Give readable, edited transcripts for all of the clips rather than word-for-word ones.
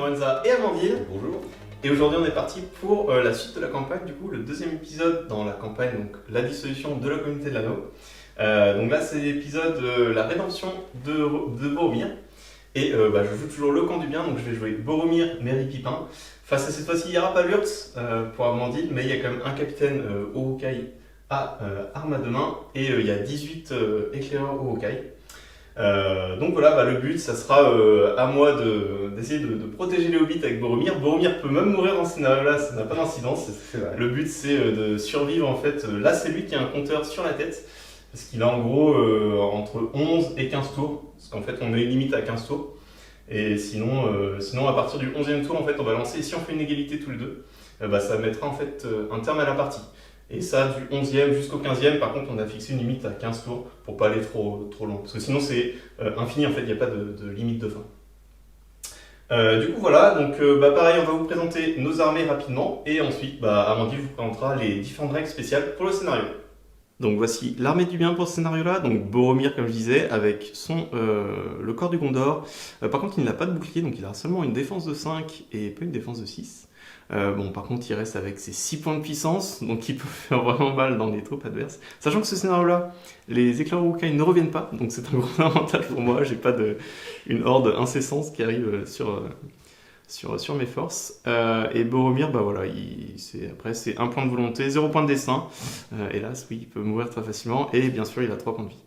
Lorenza et Amandine. Bonjour. Et aujourd'hui on est parti pour la suite de la campagne, du coup le deuxième épisode dans la campagne, donc la dissolution de la communauté de l'anneau. Donc là c'est l'épisode la rédemption de Boromir. Et je joue toujours le camp du bien, donc je vais jouer Boromir, Merry, Pipin. Face à cette fois-ci il n'y aura pas Lurtz pour Amandine, mais il y a quand même un capitaine Uruk-hai à arme à deux mains, et il y a 18 éclaireurs Uruk-hai. Donc voilà, le but, ça sera à moi d'essayer de protéger les hobbits avec Boromir. Boromir peut même mourir dans ce scénario-là, ça n'a pas d'incidence. Le but, c'est de survivre en fait. Là, c'est lui qui a un compteur sur la tête, parce qu'il a en gros entre 11 et 15 tours, parce qu'en fait, on met une limite à 15 tours. Et sinon à partir du 11e tour, en fait, on va lancer, et si on fait une égalité tous les deux, ça mettra en fait un terme à la partie. Et ça, du 11e jusqu'au 15e, par contre, on a fixé une limite à 15 tours pour pas aller trop loin. Parce que sinon, c'est infini, en fait, il n'y a pas de limite de fin. Du coup, voilà, donc pareil, on va vous présenter nos armées rapidement. Et ensuite, Amandine vous présentera les différentes règles spéciales pour le scénario. Donc voici l'armée du bien pour ce scénario-là. Donc Boromir, comme je disais, avec le corps du Gondor. Par contre, il n'a pas de bouclier, donc il a seulement une défense de 5 et pas une défense de 6. Par contre, il reste avec ses 6 points de puissance, donc il peut faire vraiment mal dans les troupes adverses. Sachant que ce scénario-là, les éclairs Uruk-hai ne reviennent pas, donc c'est un gros avantage pour moi. J'ai pas une horde incessante qui arrive sur mes forces. Et Boromir, c'est 1 point de volonté, 0 point de destin. Hélas, oui, il peut mourir très facilement, et bien sûr, il a 3 points de vie.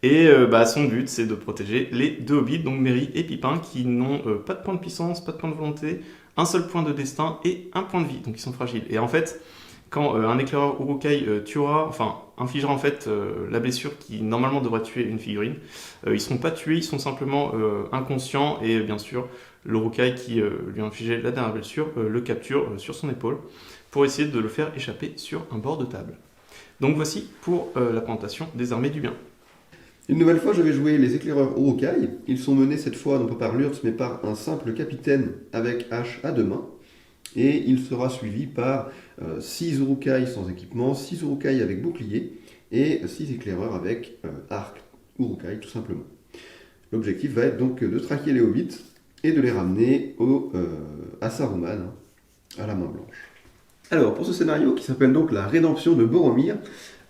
Et son but, c'est de protéger les 2 hobbits, donc Merry et Pipin, qui n'ont pas de point de puissance, pas de point de volonté, un seul point de destin et 1 point de vie, donc ils sont fragiles. Et en fait, quand un éclaireur Uruk-hai infligera en fait la blessure qui normalement devrait tuer une figurine, ils ne seront pas tués, ils sont simplement inconscients, et bien sûr, l'Uruk-hai qui lui a infligé la dernière blessure le capture sur son épaule pour essayer de le faire échapper sur un bord de table. Donc voici pour la présentation des armées du bien. Une nouvelle fois, je vais jouer les éclaireurs Uruk-hai. Ils sont menés cette fois non pas par Lurtz, mais par un simple capitaine avec hache à 2 mains. Et il sera suivi par 6 Uruk-hai sans équipement, 6 Uruk-hai avec bouclier, et 6 éclaireurs avec arc Uruk-hai tout simplement. L'objectif va être donc de traquer les hobbits et de les ramener à Saruman, à la main blanche. Alors, pour ce scénario qui s'appelle donc la rédemption de Boromir,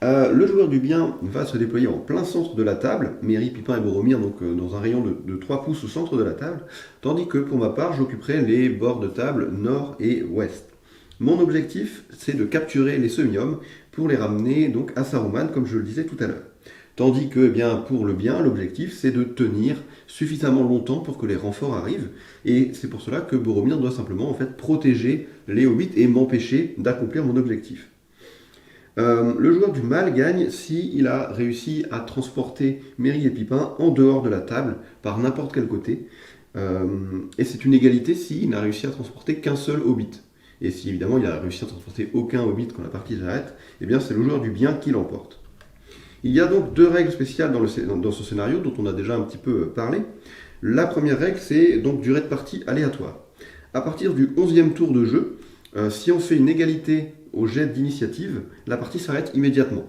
le joueur du bien va se déployer en plein centre de la table, Merry, Pipin et Boromir, donc dans un rayon de 3 pouces au centre de la table, tandis que pour ma part, j'occuperai les bords de table nord et ouest. Mon objectif, c'est de capturer les semi-hommes pour les ramener donc à Saruman, comme je le disais tout à l'heure. Tandis que, pour le bien, l'objectif, c'est de tenir suffisamment longtemps pour que les renforts arrivent, et c'est pour cela que Boromir doit simplement en fait protéger les hobbits et m'empêcher d'accomplir mon objectif. Le joueur du mal gagne s'il a réussi à transporter Merry et Pipin en dehors de la table par n'importe quel côté. Et c'est une égalité s'il n'a réussi à transporter qu'un seul hobbit. Et si évidemment il a réussi à transporter aucun hobbit quand la partie s'arrête, c'est le joueur du bien qui l'emporte. Il y a donc 2 règles spéciales dans ce scénario dont on a déjà un petit peu parlé. La première règle, c'est donc durée de partie aléatoire. À partir du 11e tour de jeu, si on fait une égalité au jet d'initiative, la partie s'arrête immédiatement.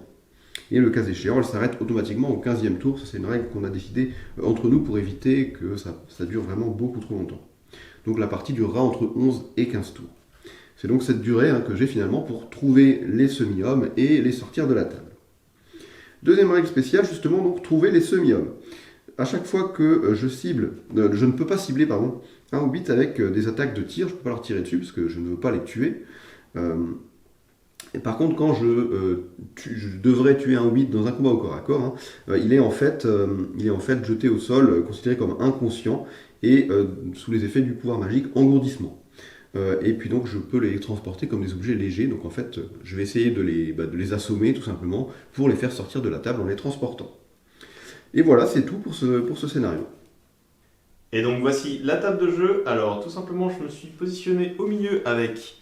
Et le cas échéant, elle s'arrête automatiquement au 15e tour. Ça, c'est une règle qu'on a décidée entre nous pour éviter que ça dure vraiment beaucoup trop longtemps. Donc la partie durera entre 11 et 15 tours. C'est donc cette durée que j'ai finalement pour trouver les semi-hommes et les sortir de la table. Deuxième règle spéciale, justement, donc trouver les semi-hommes. À chaque fois que je ne peux pas cibler un hobbit avec des attaques de tir, je ne peux pas leur tirer dessus parce que je ne veux pas les tuer. Et par contre, quand je devrais tuer un hobbit dans un combat au corps à corps, il est en fait jeté au sol, considéré comme inconscient et sous les effets du pouvoir magique engourdissement. Et puis donc je peux les transporter comme des objets légers, donc en fait je vais essayer de les assommer tout simplement pour les faire sortir de la table en les transportant. Et voilà, c'est tout pour ce scénario. Et donc voici la table de jeu. Alors tout simplement je me suis positionné au milieu avec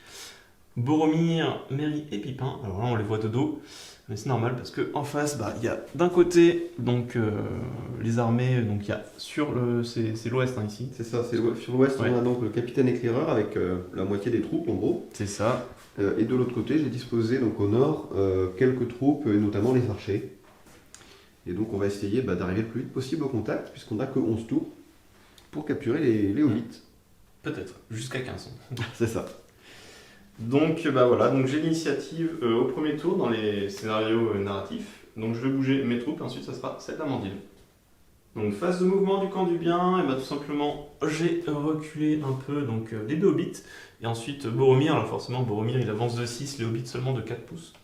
Boromir, Merry et Pipin. Alors là on les voit de dos, mais c'est normal parce qu'en face il y a d'un côté donc les armées, donc il y a c'est l'ouest ici. C'est ça, sur l'ouest on a donc le capitaine éclaireur avec la moitié des troupes en gros. C'est ça. Et de l'autre côté j'ai disposé donc au nord quelques troupes, notamment les archers. Et donc on va essayer d'arriver le plus vite possible au contact puisqu'on n'a que 11 tours pour capturer les hobbits. Peut-être, jusqu'à 15. C'est ça. Donc bah voilà, donc j'ai l'initiative au premier tour dans les scénarios narratifs. Donc je vais bouger mes troupes, ensuite ça sera celle d'Amandine. Donc phase de mouvement du camp du bien, et bah tout simplement j'ai reculé un peu donc les deux hobbits. Et ensuite Boromir, alors forcément Boromir il avance de 6, les hobbits seulement de 4 pouces.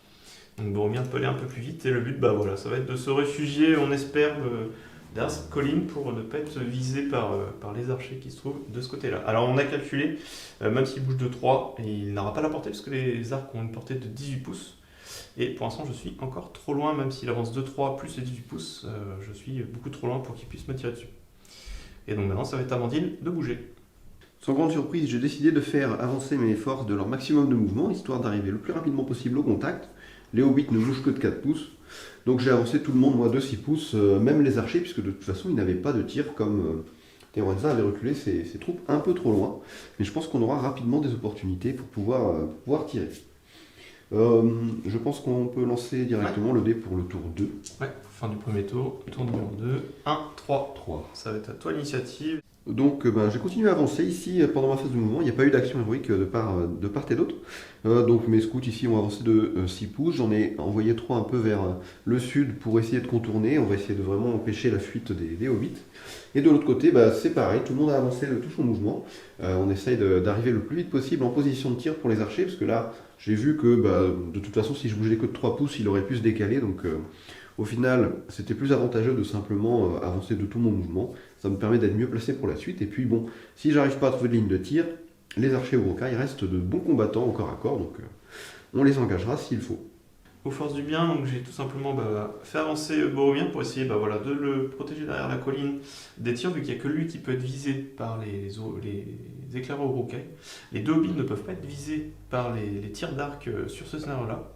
Donc Boromir peut aller un peu plus vite et le but bah voilà, ça va être de se réfugier, on espère, derrière cette colline pour ne pas être visé par les archers qui se trouvent de ce côté-là. Alors on a calculé, même s'il bouge de 3, il n'aura pas la portée parce que les arcs ont une portée de 18 pouces. Et pour l'instant je suis encore trop loin, même s'il avance de 3 plus les 18 pouces, je suis beaucoup trop loin pour qu'il puisse me tirer dessus. Et donc maintenant ça va être à Amandine de bouger. Sans grande surprise, j'ai décidé de faire avancer mes forces de leur maximum de mouvement, histoire d'arriver le plus rapidement possible au contact. Les hobbits ne bougent que de 4 pouces. Donc j'ai avancé tout le monde, moi, de 6 pouces, même les archers, puisque de toute façon, ils n'avaient pas de tir, comme Terenza avait reculé ses troupes un peu trop loin. Mais je pense qu'on aura rapidement des opportunités pour pouvoir tirer. Je pense qu'on peut lancer directement le dé pour le tour 2. Ouais, fin du premier tour, tour numéro 2, 1, 3. 3. Ça va être à toi l'initiative. Donc j'ai continué à avancer ici pendant ma phase de mouvement, il n'y a pas eu d'action héroïque de part et d'autre. Donc mes scouts ici ont avancé de 6 pouces, j'en ai envoyé 3 un peu vers le sud pour essayer de contourner, on va essayer de vraiment empêcher la fuite des hobbits. Et de l'autre côté, c'est pareil, tout le monde a avancé de tout son mouvement. On essaye d'arriver le plus vite possible en position de tir pour les archers, parce que là j'ai vu que de toute façon si je bougeais que de 3 pouces, il aurait pu se décaler. Donc au final, c'était plus avantageux de simplement avancer de tout mon mouvement. Ça me permet d'être mieux placé pour la suite. Et puis bon, si j'arrive pas à trouver de ligne de tir, les archers Uruk-hai restent de bons combattants au corps à corps. Donc on les engagera s'il faut. Aux forces du bien, donc j'ai tout simplement fait avancer Boromir pour essayer de le protéger derrière la colline des tirs, vu qu'il n'y a que lui qui peut être visé par les éclaireurs Uruk-hai. Les deux hobbits ne peuvent pas être visés par les tirs d'arc sur ce scénario-là.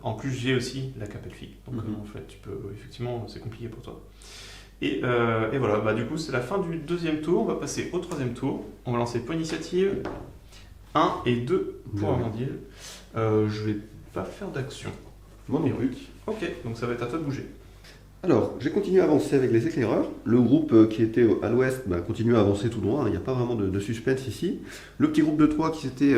En plus, j'ai aussi la cape elfique, donc en fait, tu peux effectivement, c'est compliqué pour toi. Et voilà, du coup, c'est la fin du deuxième tour. On va passer au troisième tour. On va lancer point initiative 1 et 2 pour Amandine. Je vais pas faire d'action. Moi non plus. Ok, donc ça va être à toi de bouger. Alors, j'ai continué à avancer avec les éclaireurs. Le groupe qui était à l'ouest continue à avancer tout droit. Il n'y a pas vraiment de suspense ici. Le petit groupe de 3 qui s'était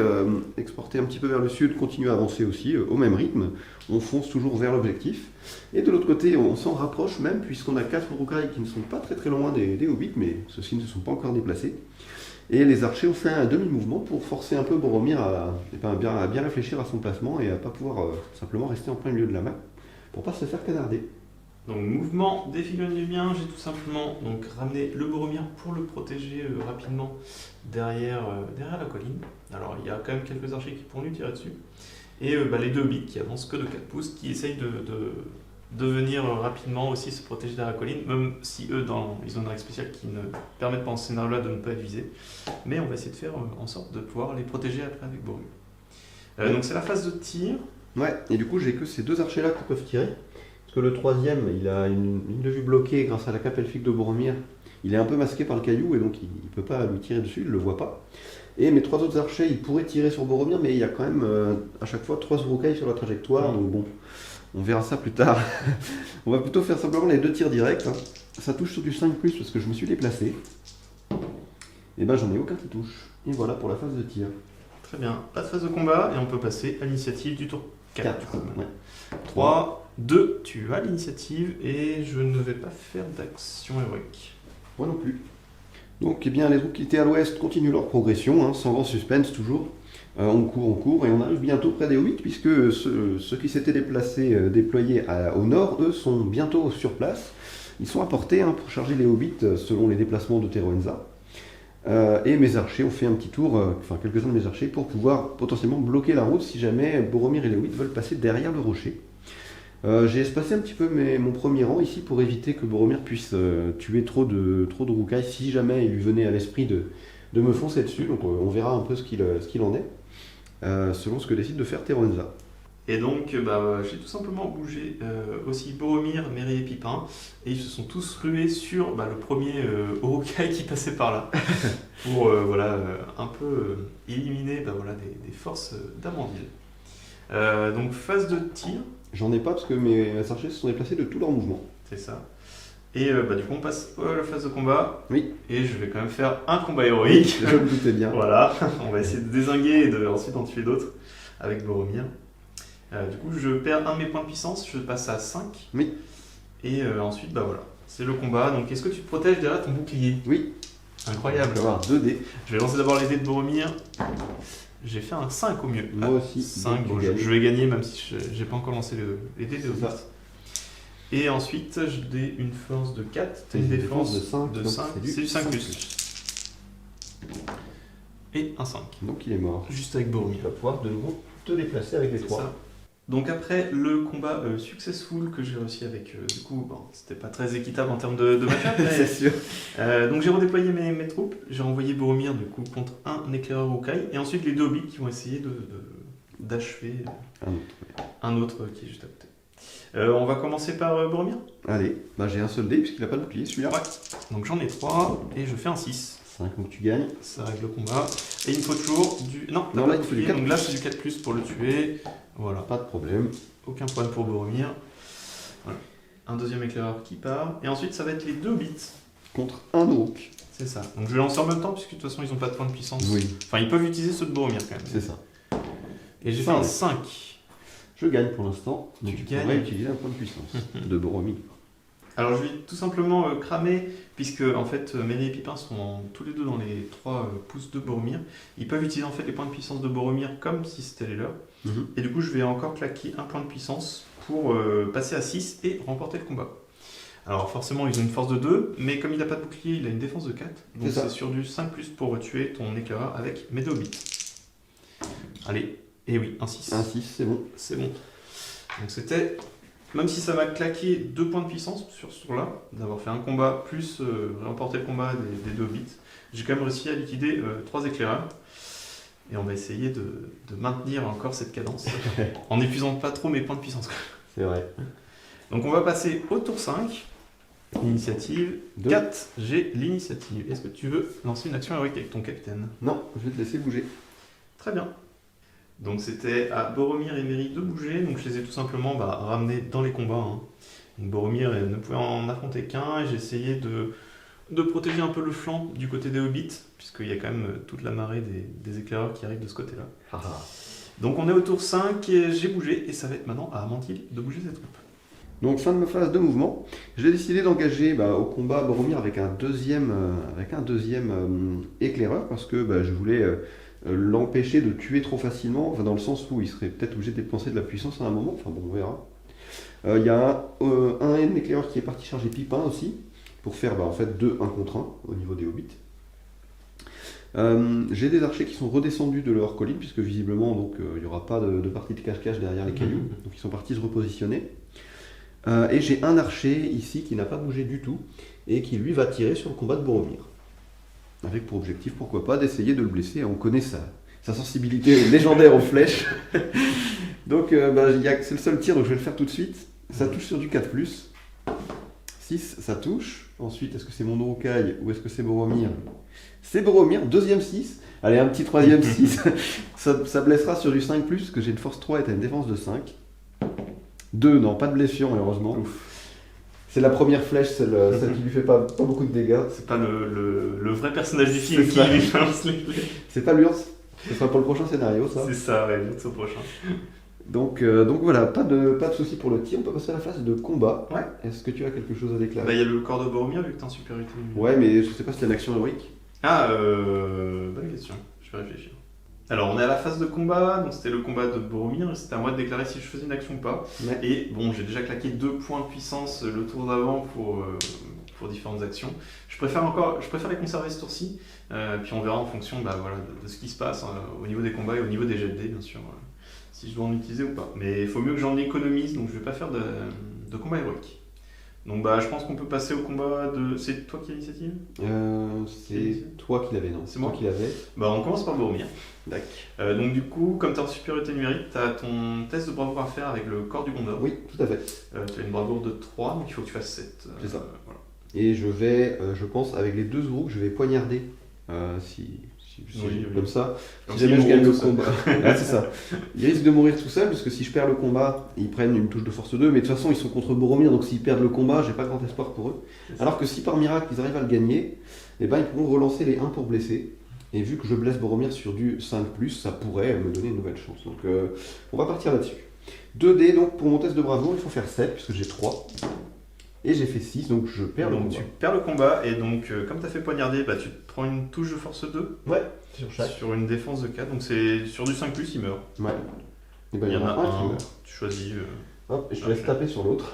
exporté un petit peu vers le sud continue à avancer aussi au même rythme. On fonce toujours vers l'objectif. Et de l'autre côté, on s'en rapproche même, puisqu'on a 4 Uruk-hai qui ne sont pas très très loin des hobbits, mais ceux-ci ne se sont pas encore déplacés. Et les archers ont fait un demi-mouvement pour forcer un peu Boromir à bien réfléchir à son placement et à ne pas pouvoir simplement rester en plein milieu de la map pour ne pas se faire canarder. Donc mouvement des figurines du bien, j'ai tout simplement ramené le Boromir pour le protéger rapidement derrière la colline. Alors il y a quand même quelques archers qui pourront lui tirer dessus. Et les deux hobbits qui avancent que de 4 pouces, qui essayent de venir rapidement aussi se protéger derrière la colline, même si eux ils ont une règle spéciale qui ne permettent pas en ce scénario-là de ne pas être visés. Mais on va essayer de faire en sorte de pouvoir les protéger après avec Boromir. Donc c'est la phase de tir. Ouais, et du coup j'ai que ces deux archers-là qui peuvent tirer. Parce que le troisième, il a une ligne de vue bloquée grâce à la cape elfique de Boromir. Il est un peu masqué par le caillou et donc il ne peut pas lui tirer dessus, il ne le voit pas. Et mes 3 autres archers, ils pourraient tirer sur Boromir, mais il y a quand même à chaque fois 3 Uruk-hai sur la trajectoire, donc bon, on verra ça plus tard. On va plutôt faire simplement les 2 tirs directs. Ça touche sur du 5+, parce que je me suis déplacé. Et j'en ai aucun qui touche. Et voilà pour la phase de tir. Très bien, pas de phase de combat, et on peut passer à l'initiative du tour 4. Ouais. 3, 2, tu as l'initiative, et je ne vais pas faire d'action héroïque. Moi non plus. Donc les troupes qui étaient à l'ouest continuent leur progression, sans grand suspense toujours. On court, et on arrive bientôt près des hobbits, puisque ceux qui s'étaient déployés au nord, eux, sont bientôt sur place. Ils sont à portée pour charger les hobbits selon les déplacements de Terenza. Et mes archers ont fait un petit tour, quelques-uns de mes archers, pour pouvoir potentiellement bloquer la route si jamais Boromir et les hobbits veulent passer derrière le rocher. J'ai espacé un petit peu mon premier rang ici pour éviter que Boromir puisse tuer trop de Uruk-hai si jamais il lui venait à l'esprit de me foncer dessus. Donc on verra un peu ce qu'il en est, selon ce que décide de faire Terenza. Et donc j'ai tout simplement bougé aussi Boromir, Merry et Pipin, et ils se sont tous rués sur le premier Uruk-hai qui passait par là, pour un peu éliminer des forces d'Amandine. Donc phase de tir. J'en ai pas parce que mes archers se sont déplacés de tout leur mouvement. C'est ça. Et du coup, on passe à la phase de combat. Oui. Et je vais quand même faire un combat héroïque. Je me doutais bien. Voilà, on va essayer de dézinguer et ensuite en tuer d'autres avec Boromir. Du coup, je perds un de mes points de puissance, je passe à 5. Oui. Et ensuite, voilà, c'est le combat. Donc, est-ce que tu te protèges derrière ton bouclier? Oui. Incroyable. Je vais avoir 2 dés. Je vais lancer d'abord les dés de Boromir. J'ai fait un 5 au mieux. Moi aussi. 5, donc bon, tu gagnes. je vais gagner même si j'ai pas encore lancé les dés de C'est ça. Hobbit. Et ensuite, j'ai une force de 4. T'as une Une défense défense de 5, de donc 5. c'est du C'est du 5 5 plus. Et un 5. Donc il est mort. Juste avec Boromir. Tu vas pouvoir de nouveau te déplacer avec les C'est 3. ça. Donc après le combat successful que j'ai réussi avec, du coup, bon, c'était pas très équitable en termes de match-up, C'est mais sûr. donc j'ai redéployé mes troupes, j'ai envoyé Boromir du coup contre un éclaireur Urukai, et ensuite les deux hobbits qui vont essayer d'achever un autre qui est juste à côté. On va commencer par Boromir. Allez, j'ai un seul dé puisqu'il a pas de bouclier celui-là. Ouais. Donc j'en ai 3 et je fais un 6. 5, donc tu gagnes. Ça règle le combat. Et il me faut toujours du. Non, Non, pas là, de il faut du bouclier, 4 donc là c'est du 4 pour le tuer. Voilà. Pas de problème. Aucun problème pour Boromir. Voilà. Un deuxième éclaireur qui part. Et ensuite, ça va être les deux hobbits. Contre un Uruk. C'est ça. Donc je vais lancer en même temps, puisque de toute façon, ils n'ont pas de point de puissance. Oui, Enfin, ils peuvent utiliser ceux de Boromir quand même. c'est ça. Et j'ai fait un 5. Je gagne pour l'instant. Donc tu gagnes. pourrais utiliser un point de puissance de Boromir. Alors je vais tout simplement cramer, puisque en fait, Merry et Pipin sont tous les deux dans les 3 pouces de Boromir. Ils peuvent utiliser en fait les points de puissance de Boromir comme si c'était les leurs. Et du coup, je vais encore claquer un point de puissance pour passer à 6 et remporter le combat. Alors forcément, ils ont une force de 2, mais comme il n'a pas de bouclier, il a une défense de 4. Donc C'est ça. c'est sur du 5 pour tuer ton éclaireur avec mes deux hobbits. Allez, et oui, un 6. Un 6, c'est bon. C'est bon. Donc c'était, même si ça m'a claqué 2 points de puissance sur ce tour-là, d'avoir fait un combat plus remporter le combat des deux hobbits, j'ai quand même réussi à liquider 3 éclaireurs. Et on va essayer de maintenir encore cette cadence en n'épuisant pas trop mes points de puissance. C'est vrai. Donc on va passer au tour 5. Initiative 4. J'ai l'initiative. Est-ce que tu veux lancer une action héroïque avec ton capitaine? Non, je vais te laisser bouger. Très bien. Donc c'était à Boromir et Merry de bouger. Donc je les ai tout simplement ramenés dans les combats. Donc Boromir ne pouvait en affronter qu'un. Et j'ai essayé de protéger un peu le flanc du côté des hobbits, puisqu'il y a quand même toute la marée des éclaireurs qui arrivent de ce côté-là. Donc on est au tour 5 et j'ai bougé, et ça va être maintenant à Amantil de bouger ses troupes. Donc fin de ma phase de mouvement, j'ai décidé d'engager au combat Boromir avec un deuxième éclaireur, parce que je voulais l'empêcher de tuer trop facilement, dans le sens où il serait peut-être obligé de dépenser de la puissance à un moment, enfin bon, on verra. Il y a un éclaireur qui est parti charger Pipin aussi, pour faire en fait 2 1 contre 1 au niveau des hobbits. J'ai des archers qui sont redescendus de leur colline, puisque visiblement donc il n'y aura pas de partie de cache-cache derrière les cailloux, donc ils sont partis se repositionner. Et j'ai un archer ici qui n'a pas bougé du tout, et qui lui va tirer sur le combat de Boromir. Avec pour objectif, pourquoi pas, d'essayer de le blesser. On connaît sa sensibilité légendaire aux flèches. Donc c'est le seul tir, donc je vais le faire tout de suite. Ça touche sur du 4+. 6, ça touche. Ensuite, est-ce que c'est mon Urukai ou est-ce que c'est Boromir? C'est Boromir, deuxième 6. Allez, un petit troisième 6. ça blessera sur du 5+, parce que j'ai une force 3 et t'as une défense de 5. 2, non, pas de blessure, malheureusement. C'est la première flèche, celle qui lui fait pas beaucoup de dégâts. C'est pas le vrai personnage du film qui ça. lui lance les flèches. C'est pas l'Urs. Ce sera pour le prochain scénario, ça. C'est ça, ouais, l'autre au prochain. Donc voilà, pas de soucis pour le tir. On peut passer à la phase de combat. Ouais. Est-ce que tu as quelque chose à déclarer? Il y a le corps de Boromir vu que t'es en supériorité numérique. Ouais, mais je sais pas si c'est une action héroïque. Bonne question. Je vais réfléchir. Alors, on est à la phase de combat, donc c'était le combat de Boromir, c'était à moi de déclarer si je faisais une action ou pas. Ouais. Et bon, j'ai déjà claqué 2 points de puissance le tour d'avant pour différentes actions. Je préfère les conserver ce tour-ci, puis on verra en fonction de ce qui se passe au niveau des combats et au niveau des jets de dés, bien sûr, si je dois en utiliser ou pas. Mais il faut mieux que j'en économise, donc je vais pas faire de combat héroïque. Donc je pense qu'on peut passer au combat de... C'est toi qui as l'initiative? C'est toi qui l'avais, non? C'est moi qui l'avais. On commence par Boromir. D'accord. Donc du coup, comme tu es en supériorité numérique, tu as ton test de bravoure à faire avec le corps du Gondor. Oui, tout à fait. Tu as une bravoure de 3, donc il faut que tu fasses 7. C'est ça. Voilà. Et je vais, je pense, avec les 2 Uruks, je vais poignarder si Oui. Comme ça. Comme Si jamais je s'ils gagne le mourront tout combat. Ouais, c'est ça. Ils risquent de mourir tout seuls, parce que si je perds le combat, ils prennent une touche de force 2, mais de toute façon, ils sont contre Boromir, donc s'ils perdent le combat, j'ai pas grand espoir pour eux. Alors que si par miracle, ils arrivent à le gagner, eh ben, ils pourront relancer les 1 pour blesser. Et vu que je blesse Boromir sur du 5+, ça pourrait me donner une nouvelle chance. Donc on va partir là-dessus. 2 dés, donc pour mon test de bravoure, il faut faire 7, puisque j'ai 3. Et j'ai fait 6, donc je perds le Donc combat. tu perds le combat, et donc comme tu as fait poignarder, bah, tu te prends une touche de force 2 Ouais, sur chaque. sur une défense de 4, donc c'est sur du 5+, il meurt. Ouais. Et ben, Il y en a qui un, meurt. tu choisis. Hop, et je te laisse taper sur l'autre.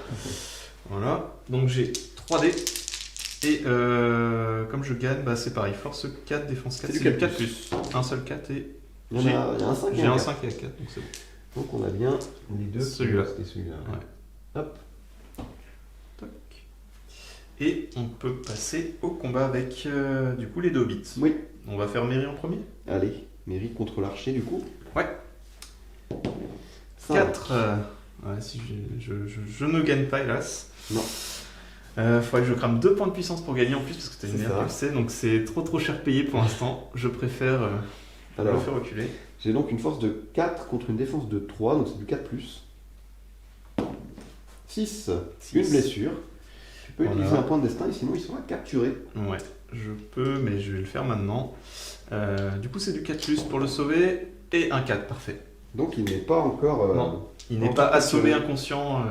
Voilà, donc j'ai 3 dés. Et comme je gagne, bah, c'est pareil, force 4, défense 4, C'est c'est du du 4+. Un seul 4 et Il y a un 5 et j'ai un un 4. 5 et un 4, donc c'est bon. Donc on a bien les deux. Celui-là. C'était celui-là. Ouais. Hop. Toc. Et on peut passer au combat avec du coup les 2 hobbits. Oui. On va faire Merry en premier. Allez, Merry contre l'archer du coup. Ouais. 5. 4. Ouais, si je ne gagne pas, hélas. Non. Faudrait que je crame 2 points de puissance pour gagner en plus parce que t'as une C'est merde ça. UFC, donc c'est trop cher payé pour l'instant. Je préfère le Alors, faire reculer. j'ai donc une force de 4 contre une défense de 3, donc c'est du 4+. 6. Une Six. blessure. Tu peux Voilà. utiliser un point de destin et sinon il sera capturé. Ouais, je peux, mais je vais le faire maintenant. Du coup, c'est du 4+, pour le sauver et un 4, parfait. Donc il n'est pas encore. Non. Il n'est non, pas pas assommé capturé. inconscient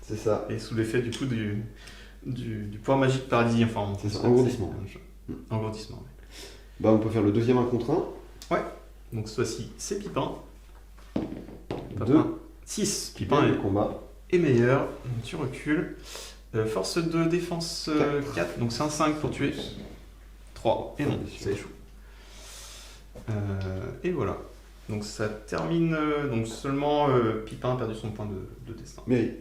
C'est ça. et sous l'effet du coup du pouvoir magique paralysie. Enfin, C'est ça, ça, engourdissement. Engourdissement, ouais. Bah on peut faire le deuxième 1 contre 1. Donc cette fois-ci, c'est Pipin. 2. 6. Qui Pipin gagne le combat. est meilleur. Donc tu recules. Force 2, défense 4. Donc c'est un 5 pour tuer. 3. Et non, ça échoue. Et voilà. Donc ça termine. Donc seulement Pipin a perdu son point de destin. Merry.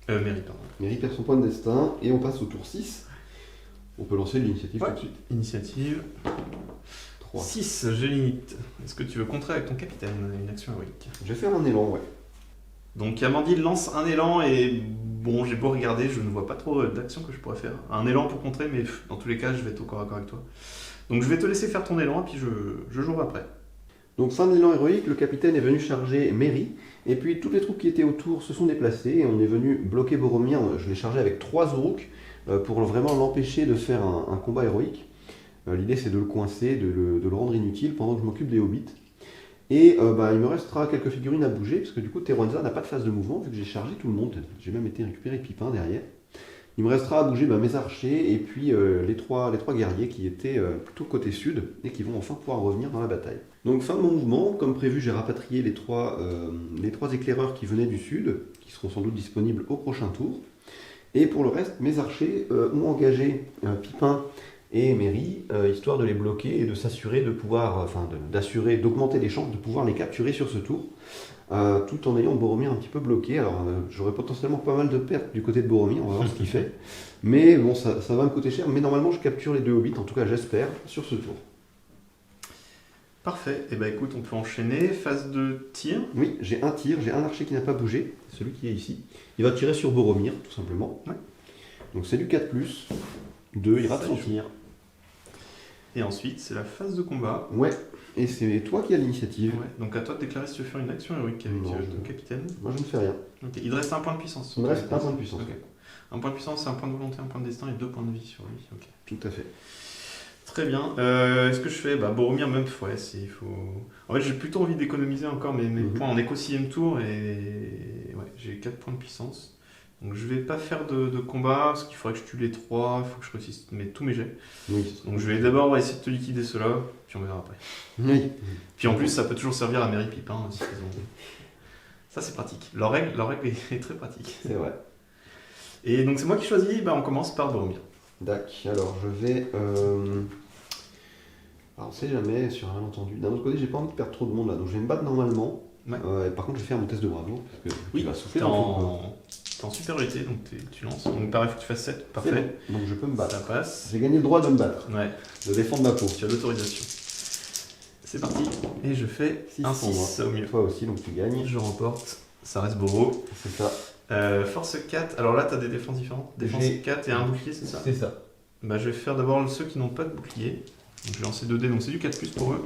Merry, pardon. Merry perd son point de destin et on passe au tour 6. On peut lancer l'initiative Ouais. tout de suite. Initiative. 3. 6, j'ai limite. Est-ce que tu veux contrer avec ton capitaine une action héroïque? Je vais faire un élan, ouais. Donc Amandine lance un élan et bon, j'ai beau regarder, je ne vois pas trop d'actions que je pourrais faire. Un élan pour contrer, mais dans tous les cas, je vais être au corps à corps avec toi. Donc je vais te laisser faire ton élan et puis je jouerai après. Donc fin de l'élan héroïque, le capitaine est venu charger Merry, et puis toutes les troupes qui étaient autour se sont déplacées, et on est venu bloquer Boromir. Je l'ai chargé avec 3 Uruks pour vraiment l'empêcher de faire un combat héroïque. L'idée c'est de le coincer, de le rendre inutile pendant que je m'occupe des hobbits. Et il me restera quelques figurines à bouger, parce que du coup Teronza n'a pas de phase de mouvement, vu que j'ai chargé tout le monde. J'ai même été récupérer Pipin derrière. Il me restera à bouger mes archers, et puis les trois guerriers qui étaient plutôt côté sud, et qui vont enfin pouvoir revenir dans la bataille. Donc fin de mon mouvement, comme prévu j'ai rapatrié les trois éclaireurs qui venaient du sud, qui seront sans doute disponibles au prochain tour. Et pour le reste, mes archers ont engagé Pipin et Merry, histoire de les bloquer et de s'assurer de pouvoir, d'augmenter les chances de pouvoir les capturer sur ce tour, tout en ayant Boromir un petit peu bloqué. Alors j'aurais potentiellement pas mal de pertes du côté de Boromir, on va voir ce qu'il fait. Mais bon, ça va me coûter cher, mais normalement je capture les 2 hobbits, en tout cas j'espère, sur ce tour. Parfait, et bah écoute, on peut enchaîner, phase de tir. Oui, j'ai un tir, j'ai un archer qui n'a pas bougé, celui qui est ici. Il va tirer sur Boromir, tout simplement. Ouais. Donc c'est du 4+, 2, il rate Ça son joue. tir. Et ensuite, c'est la phase de combat. Ouais, et c'est toi qui as l'initiative. Ouais. Donc à toi de déclarer si tu veux faire une action héroïque avec Non, ton capitaine. Moi je ne fais rien. Ok, il te reste un point de puissance. Il me reste un point de puissance. Ok. Un point de puissance, c'est un point de volonté, un point de destin et 2 points de vie sur lui. Ok. Tout à fait. Très bien. Est-ce que je fais Boromir même ouais, il faut. En fait, j'ai plutôt envie d'économiser encore mes points en éco 6ème tour et ouais, j'ai 4 points de puissance. Donc je vais pas faire de combat parce qu'il faudrait que je tue les 3, il faut que je réussisse tous mes jets. Oui. Donc je vais d'abord essayer de te liquider ceux-là, puis on verra après. Oui. Puis en plus, ça peut toujours servir à Merry Pipin si ils ont. Ça c'est pratique. Leur règle est très pratique. C'est vrai. Et donc c'est moi qui choisis, on commence par Boromir. Dac, alors je vais... Alors on sait jamais sur un malentendu. D'un autre côté, j'ai pas envie de perdre trop de monde là, donc je vais me battre normalement. Ouais. Par contre, je vais faire mon test de bravoure, parce que Oui, tu vas souffler t'es dans le fond, t'es en supériorité, donc tu lances. Donc pareil, il faut que tu fasses 7, C'est parfait. bon. Donc je peux me battre. Ça passe. J'ai gagné le droit de me battre, Ouais, de défendre ma peau. tu as l'autorisation. C'est parti. Et je fais Six un pour 6 au mieux. Toi aussi, donc tu gagnes. Je remporte, ça reste beau. C'est ça. Force 4, alors là tu as des défenses différentes. Défense J'ai- 4 et un bouclier, c'est ça? ça. Je vais faire d'abord ceux qui n'ont pas de bouclier. Donc je vais lancer 2 dés, donc c'est du 4+ pour eux.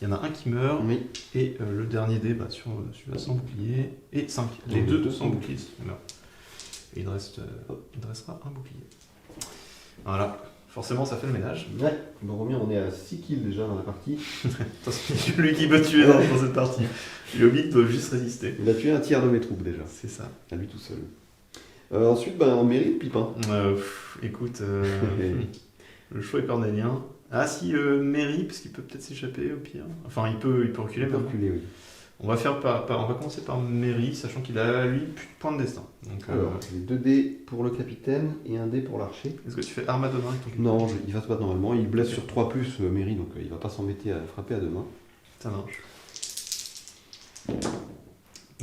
Il y en a un qui meurt, Oui. et le dernier dé, sur celui-là sans bouclier, et 5. Les Les deux deux sans sans bouclier, s'il meurt. Et il restera un bouclier. Voilà, forcément ça fait le ménage. Ouais. Boromir, on est à 6 kills déjà dans la partie. C'est lui qui peut tuer dans cette partie. Les hobbits doivent juste résister. Il a tué un tiers de mes troupes déjà, C'est ça. à lui tout seul. Ensuite, en mairie, Pipin. Écoute, le choix est cornélien. Ah si, Merry, parce qu'il peut peut-être s'échapper au pire. Enfin, il peut reculer Il peut maintenant. reculer, oui. On va commencer par Merry, sachant qu'il a lui plus de points de destin. Donc, Alors, j'ai 2 dés pour le capitaine et un dé pour l'archer. est-ce que tu fais arme à deux mains avec ton capitaine? Non, il va se battre normalement. Il blesse Ok. sur 3 plus Mairie, donc il va pas s'embêter à frapper à deux mains. Ça marche.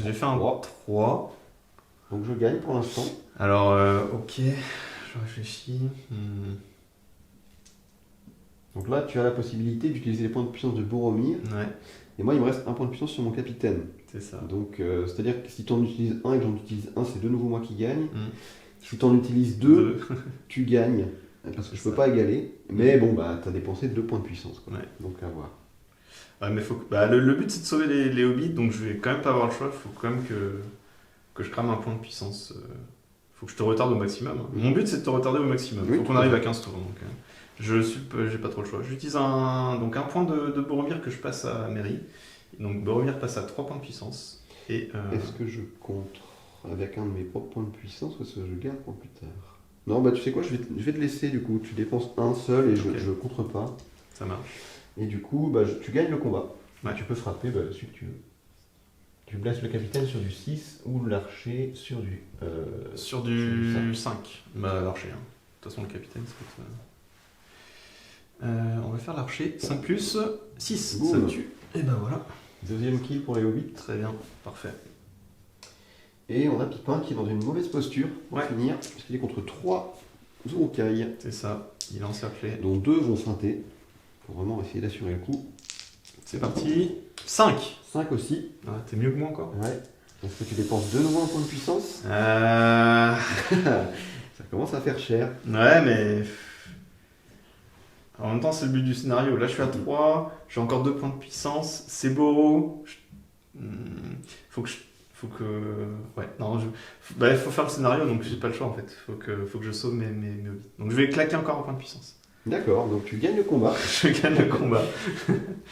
J'ai fait un 3. 3. Donc je gagne pour l'instant. Alors, ok, je réfléchis. Donc là, tu as la possibilité d'utiliser les points de puissance de Boromir. Ouais, Et moi, il me reste un point de puissance sur mon capitaine. c'est ça. Donc, c'est-à-dire que si tu en utilises un et que j'en utilise un, c'est de nouveau moi qui gagne. Mm. Si tu en utilises deux, tu gagnes. Parce que je peux Ça. pas égaler. Mais bon, tu as dépensé 2 points de puissance. Quoi. Ouais. Donc à voir. Ouais, mais le but c'est de sauver les hobbits, donc je vais quand même pas avoir le choix. Faut quand même que je crame un point de puissance. Faut que je te retarde au maximum. Hein. Mon but c'est de te retarder au maximum. Oui, Faut qu'on tout à arrive fait. à 15 tours. Donc, j'ai pas trop le choix. J'utilise un point de Boromir que je passe à Merry. Donc Boromir passe à 3 points de puissance. Et, Est-ce que je contre avec un de mes propres points de puissance ou est-ce que je garde pour plus tard? Non, tu sais quoi, je vais te laisser du coup. Tu dépenses un seul et Ok. je contre pas. ça marche. Et du coup, tu gagnes le combat. Ouais. Tu peux frapper celui que tu veux. Tu blesses le capitaine sur du 6 ou l'archer sur du. Sur sur du du 5. L'archer. Hein. De toute façon, le capitaine, c'est on va faire l'archer. 5 plus 6. Boum. Ça me tue. Et ben voilà. Deuxième kill pour les hobbits. Très bien. Parfait. Et on a Pipin qui est dans une mauvaise posture pour Ouais. finir, puisqu'il est contre 3 Urukai, C'est ça. Il est encerclé. dont 2 vont feinter, pour vraiment essayer d'assurer le coup. C'est parti. 5. 5 aussi. Ah, t'es mieux que moi encore. Ouais. Est-ce que tu dépenses de nouveau un point de puissance? Ouais, Ça commence à faire cher. mais. En même temps, c'est le but du scénario. Là, je suis à 3. J'ai encore 2 points de puissance. C'est beau. Faut que. Ouais, non, faut faire le scénario, donc j'ai pas le choix en fait. Faut que je sauve mes hobbits. Donc je vais claquer encore un point de puissance. D'accord, donc tu gagnes le combat. Je gagne le combat.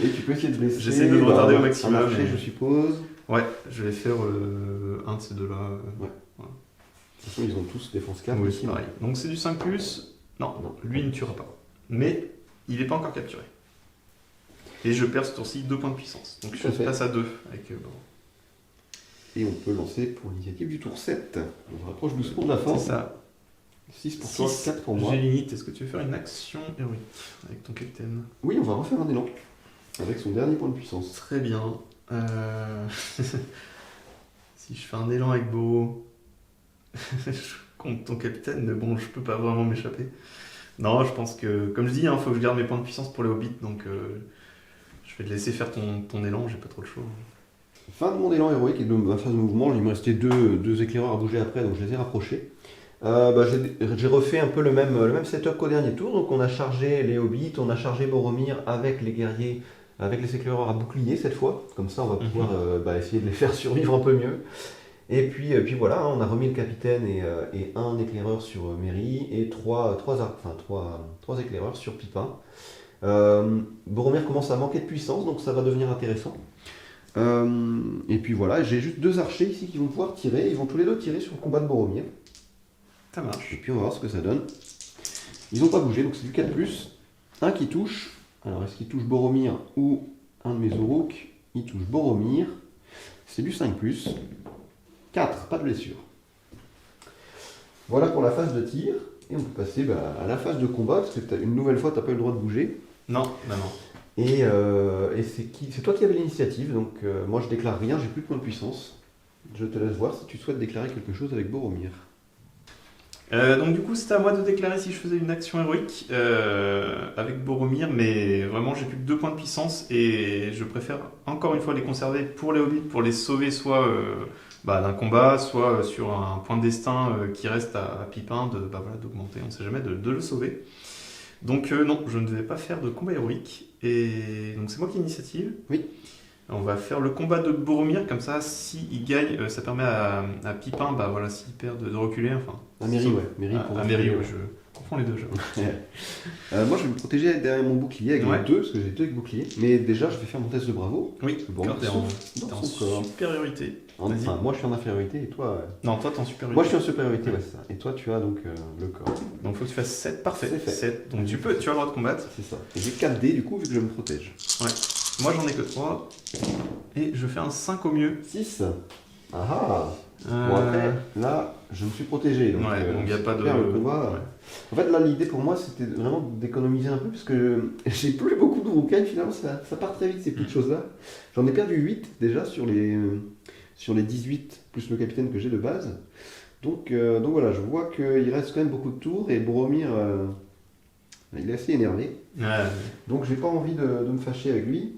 Et tu peux essayer de blesser. J'essaie de le retarder au maximum, Un archer, mais- je suppose. Ouais, je vais faire un de ces deux-là. De toute façon, ils ont tous défense 4 Oui, ici. c'est pareil. Donc c'est du 5 plus. Non, Non. lui il ne tuera pas. Mais il n'est pas encore capturé. Et je perds ce tour-ci 2 points de puissance. Donc Tout à je fait. passe à 2 avec. Et on peut lancer pour l'initiative du tour 7. On se rapproche doucement de la fin. C'est ça. 6 pour toi, 6. 4 pour moi. J'ai limite. Est-ce que tu veux faire une action héroïque avec ton capitaine? Oui, on va refaire un élan. Avec son dernier point de puissance. Très bien. Si je fais un élan avec Beau, je compte ton capitaine, mais bon, je peux pas vraiment m'échapper. Non, je pense que, comme je dis, il faut que je garde mes points de puissance pour les hobbits, donc je vais te laisser faire ton élan, j'ai pas trop le choix. Fin de mon élan héroïque et de ma phase de mouvement. Il me restait deux éclaireurs à bouger après, donc je les ai rapprochés. J'ai refait un peu le même setup qu'au dernier tour. Donc on a chargé les hobbits, on a chargé Boromir avec les guerriers, avec les éclaireurs à bouclier cette fois. Comme ça, on va pouvoir essayer de les faire survivre un peu mieux. Et puis voilà, hein, on a remis le capitaine et un éclaireur sur Merry et trois éclaireurs sur Pipin. Boromir commence à manquer de puissance, donc ça va devenir intéressant. Et puis voilà, j'ai juste 2 archers ici qui vont pouvoir tirer. Ils vont tous les deux tirer sur le combat de Boromir. Ça marche. Et puis on va voir ce que ça donne. Ils n'ont pas bougé, donc c'est du 4+. Un qui touche. Alors est-ce qu'il touche Boromir ou un de mes Uruk? Il touche Boromir. C'est du 5+. 4, pas de blessure. Voilà pour la phase de tir. Et on peut passer à la phase de combat, parce que une nouvelle fois, tu n'as pas eu le droit de bouger. Non. Et c'est toi qui avais l'initiative, donc moi je déclare rien, j'ai plus de points de puissance. Je te laisse voir si tu souhaites déclarer quelque chose avec Boromir. Donc du coup, c'était à moi de déclarer si je faisais une action héroïque avec Boromir, mais vraiment j'ai plus que 2 points de puissance et je préfère encore une fois les conserver pour les hobbits, pour les sauver soit d'un combat, soit sur un point de destin qui reste à Pipin d'augmenter, on ne sait jamais, de le sauver. Donc non, je ne vais pas faire de combat héroïque. Et donc c'est moi qui ai l'initiative. Oui. On va faire le combat de Boromir, comme ça, s'il gagne, ça permet à Pipin, bah voilà, s'il perd, de reculer. Enfin, À Merry, ouais. Merry pour Merry, ouais, je confonds les deux. Moi, je vais me protéger derrière mon bouclier avec les deux, parce que j'ai 2 avec bouclier. Mais déjà, je vais faire mon test de bravo. Oui, bon, quand t'es en supériorité. Enfin, moi, je suis en infériorité et toi... Non, toi, t'es en supériorité. Moi, je suis en supériorité, ouais, c'est ça. Et toi, tu as donc le corps. Donc, faut que tu fasses 7, parfait. C'est fait. 7. Donc, tu as le droit de combattre. C'est ça. Et j'ai 4 dés, du coup, vu que je me protège. Ouais. Moi, j'en ai que 3. Et je fais un 5 au mieux. 6. Ah ah. Bon, après, là, je me suis protégé. Donc, donc il n'y a pas de... Le combat, ouais. En fait, là, l'idée pour moi, c'était vraiment d'économiser un peu, parce que j'ai plus beaucoup de Urukai, finalement, ça part très vite, ces petites choses-là. J'en ai perdu 8, déjà, sur les 18, plus le capitaine que j'ai de base. Donc voilà, je vois qu'il reste quand même beaucoup de tours, et Boromir, il est assez énervé. Ouais. Donc j'ai pas envie de me fâcher avec lui.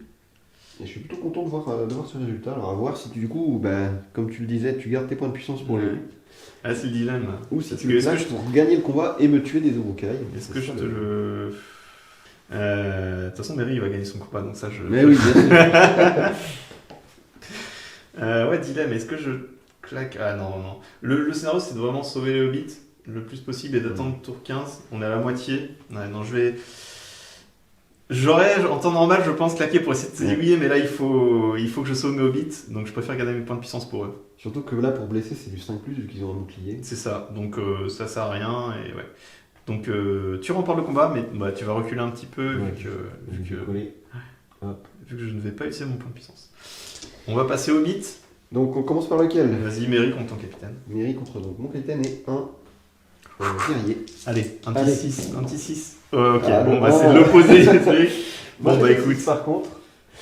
Et je suis plutôt content de voir ce résultat. Alors à voir si du coup, comme tu le disais, tu gardes tes points de puissance pour les... Ah, c'est le dilemme. Ou si tu le places pour gagner le combat et me tuer des Urukai. Est-ce que je te le... De toute façon, Merry il va gagner son combat, donc ça je... Mais oui, bien sûr. Ouais, dilemme, est-ce que je claque... Ah non. Le scénario, c'est de vraiment sauver les hobbits le plus possible et d'attendre tour 15. On est à la moitié. Ouais, non, J'aurais, en temps normal, je pense, claquer pour essayer de s'aiguiller, mais là, il faut que je sauve mes hobbits, donc je préfère garder mes points de puissance pour eux. Surtout que là, pour blesser, c'est du 5+, vu qu'ils ont un bouclier. C'est ça, donc ça sert à rien, et ouais. Donc tu remportes le combat, mais tu vas reculer un petit peu, Ouais, vu que Hop. je ne vais pas utiliser mon point de puissance. On va passer au hobbit. Donc on commence par lequel? Vas-y, Merry contre ton capitaine. Merry contre donc mon capitaine et un guerrier. Allez, un petit 6. Ok, Ah, c'est l'opposé du truc. Bon, écoute. Par contre,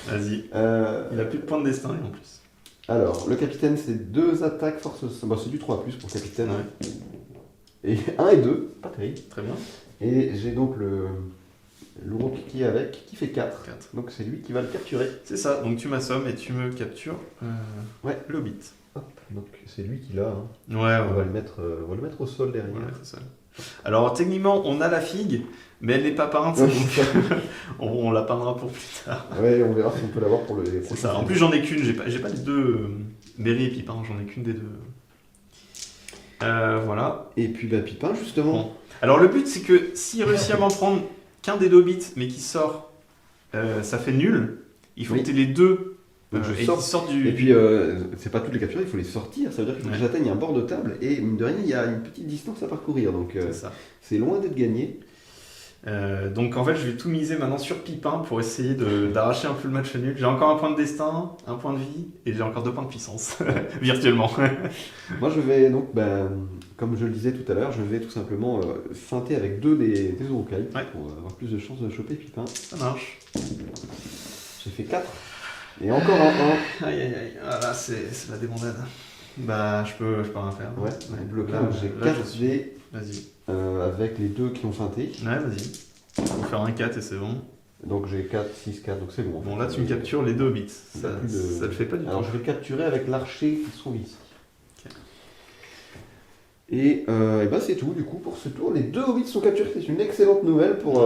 vas-y. Il a plus de points de destin, en plus. Alors, le capitaine, c'est 2 attaques force... c'est du 3+, pour le capitaine. Ouais. Et 1 et 2, pas terrible. Très bien. Et j'ai donc le rook qui est avec, qui fait 4. 4. Donc c'est lui qui va le capturer. C'est ça, donc tu m'assommes et tu me captures le hobbit. Hop, donc c'est lui qui l'a. Hein. Ouais. On va le mettre au sol derrière. Ouais, c'est ça. Alors techniquement, on a la figue, mais elle n'est pas peinte, Ouais, donc on la peindra pour plus tard. Ouais, on verra si on peut l'avoir pour les C'est ça. En plus, j'en ai qu'une, j'ai pas les deux Merry et Pipin, j'en ai qu'une des deux. Voilà. Et puis Pipin, justement. Bon. Alors le but, c'est que s'il réussit à m'en prendre qu'un des deux hobbits, mais qui sort, ça fait nul. Il faut que tu aies les deux. Donc Et sortent du... Et puis, c'est pas toutes les capturer, il faut les sortir. Ça veut dire qu'il faut que j'atteigne un bord de table. Et mine de rien, il y a une petite distance à parcourir. Donc, c'est loin d'être gagné. Donc, en fait, je vais tout miser maintenant sur Pipin pour essayer d'arracher un peu le match nul. J'ai encore un point de destin, un point de vie, et j'ai encore 2 points de puissance, virtuellement. Moi, je vais donc, comme je le disais tout à l'heure, je vais tout simplement feinter avec 2 des Urukai pour avoir plus de chances de choper Pipin. Ça marche. J'ai fait 4. Et encore un 1. Aïe. Ah, là, c'est la débandade. Je peux rien faire. Ouais. J'ai 4 G. Vas-y. Avec les 2 qui ont feinté. Ouais, vas-y. On va faire un 4 et c'est bon. Donc j'ai 4, 6, 4, donc c'est bon. Bon, là, tu me captures les 2 hobbits. Ça le fait pas du tout. Alors, je vais capturer avec l'archer qui se trouve ici. Okay. Et c'est tout, du coup, pour ce tour. Les 2 hobbits sont capturés. C'est une excellente nouvelle pour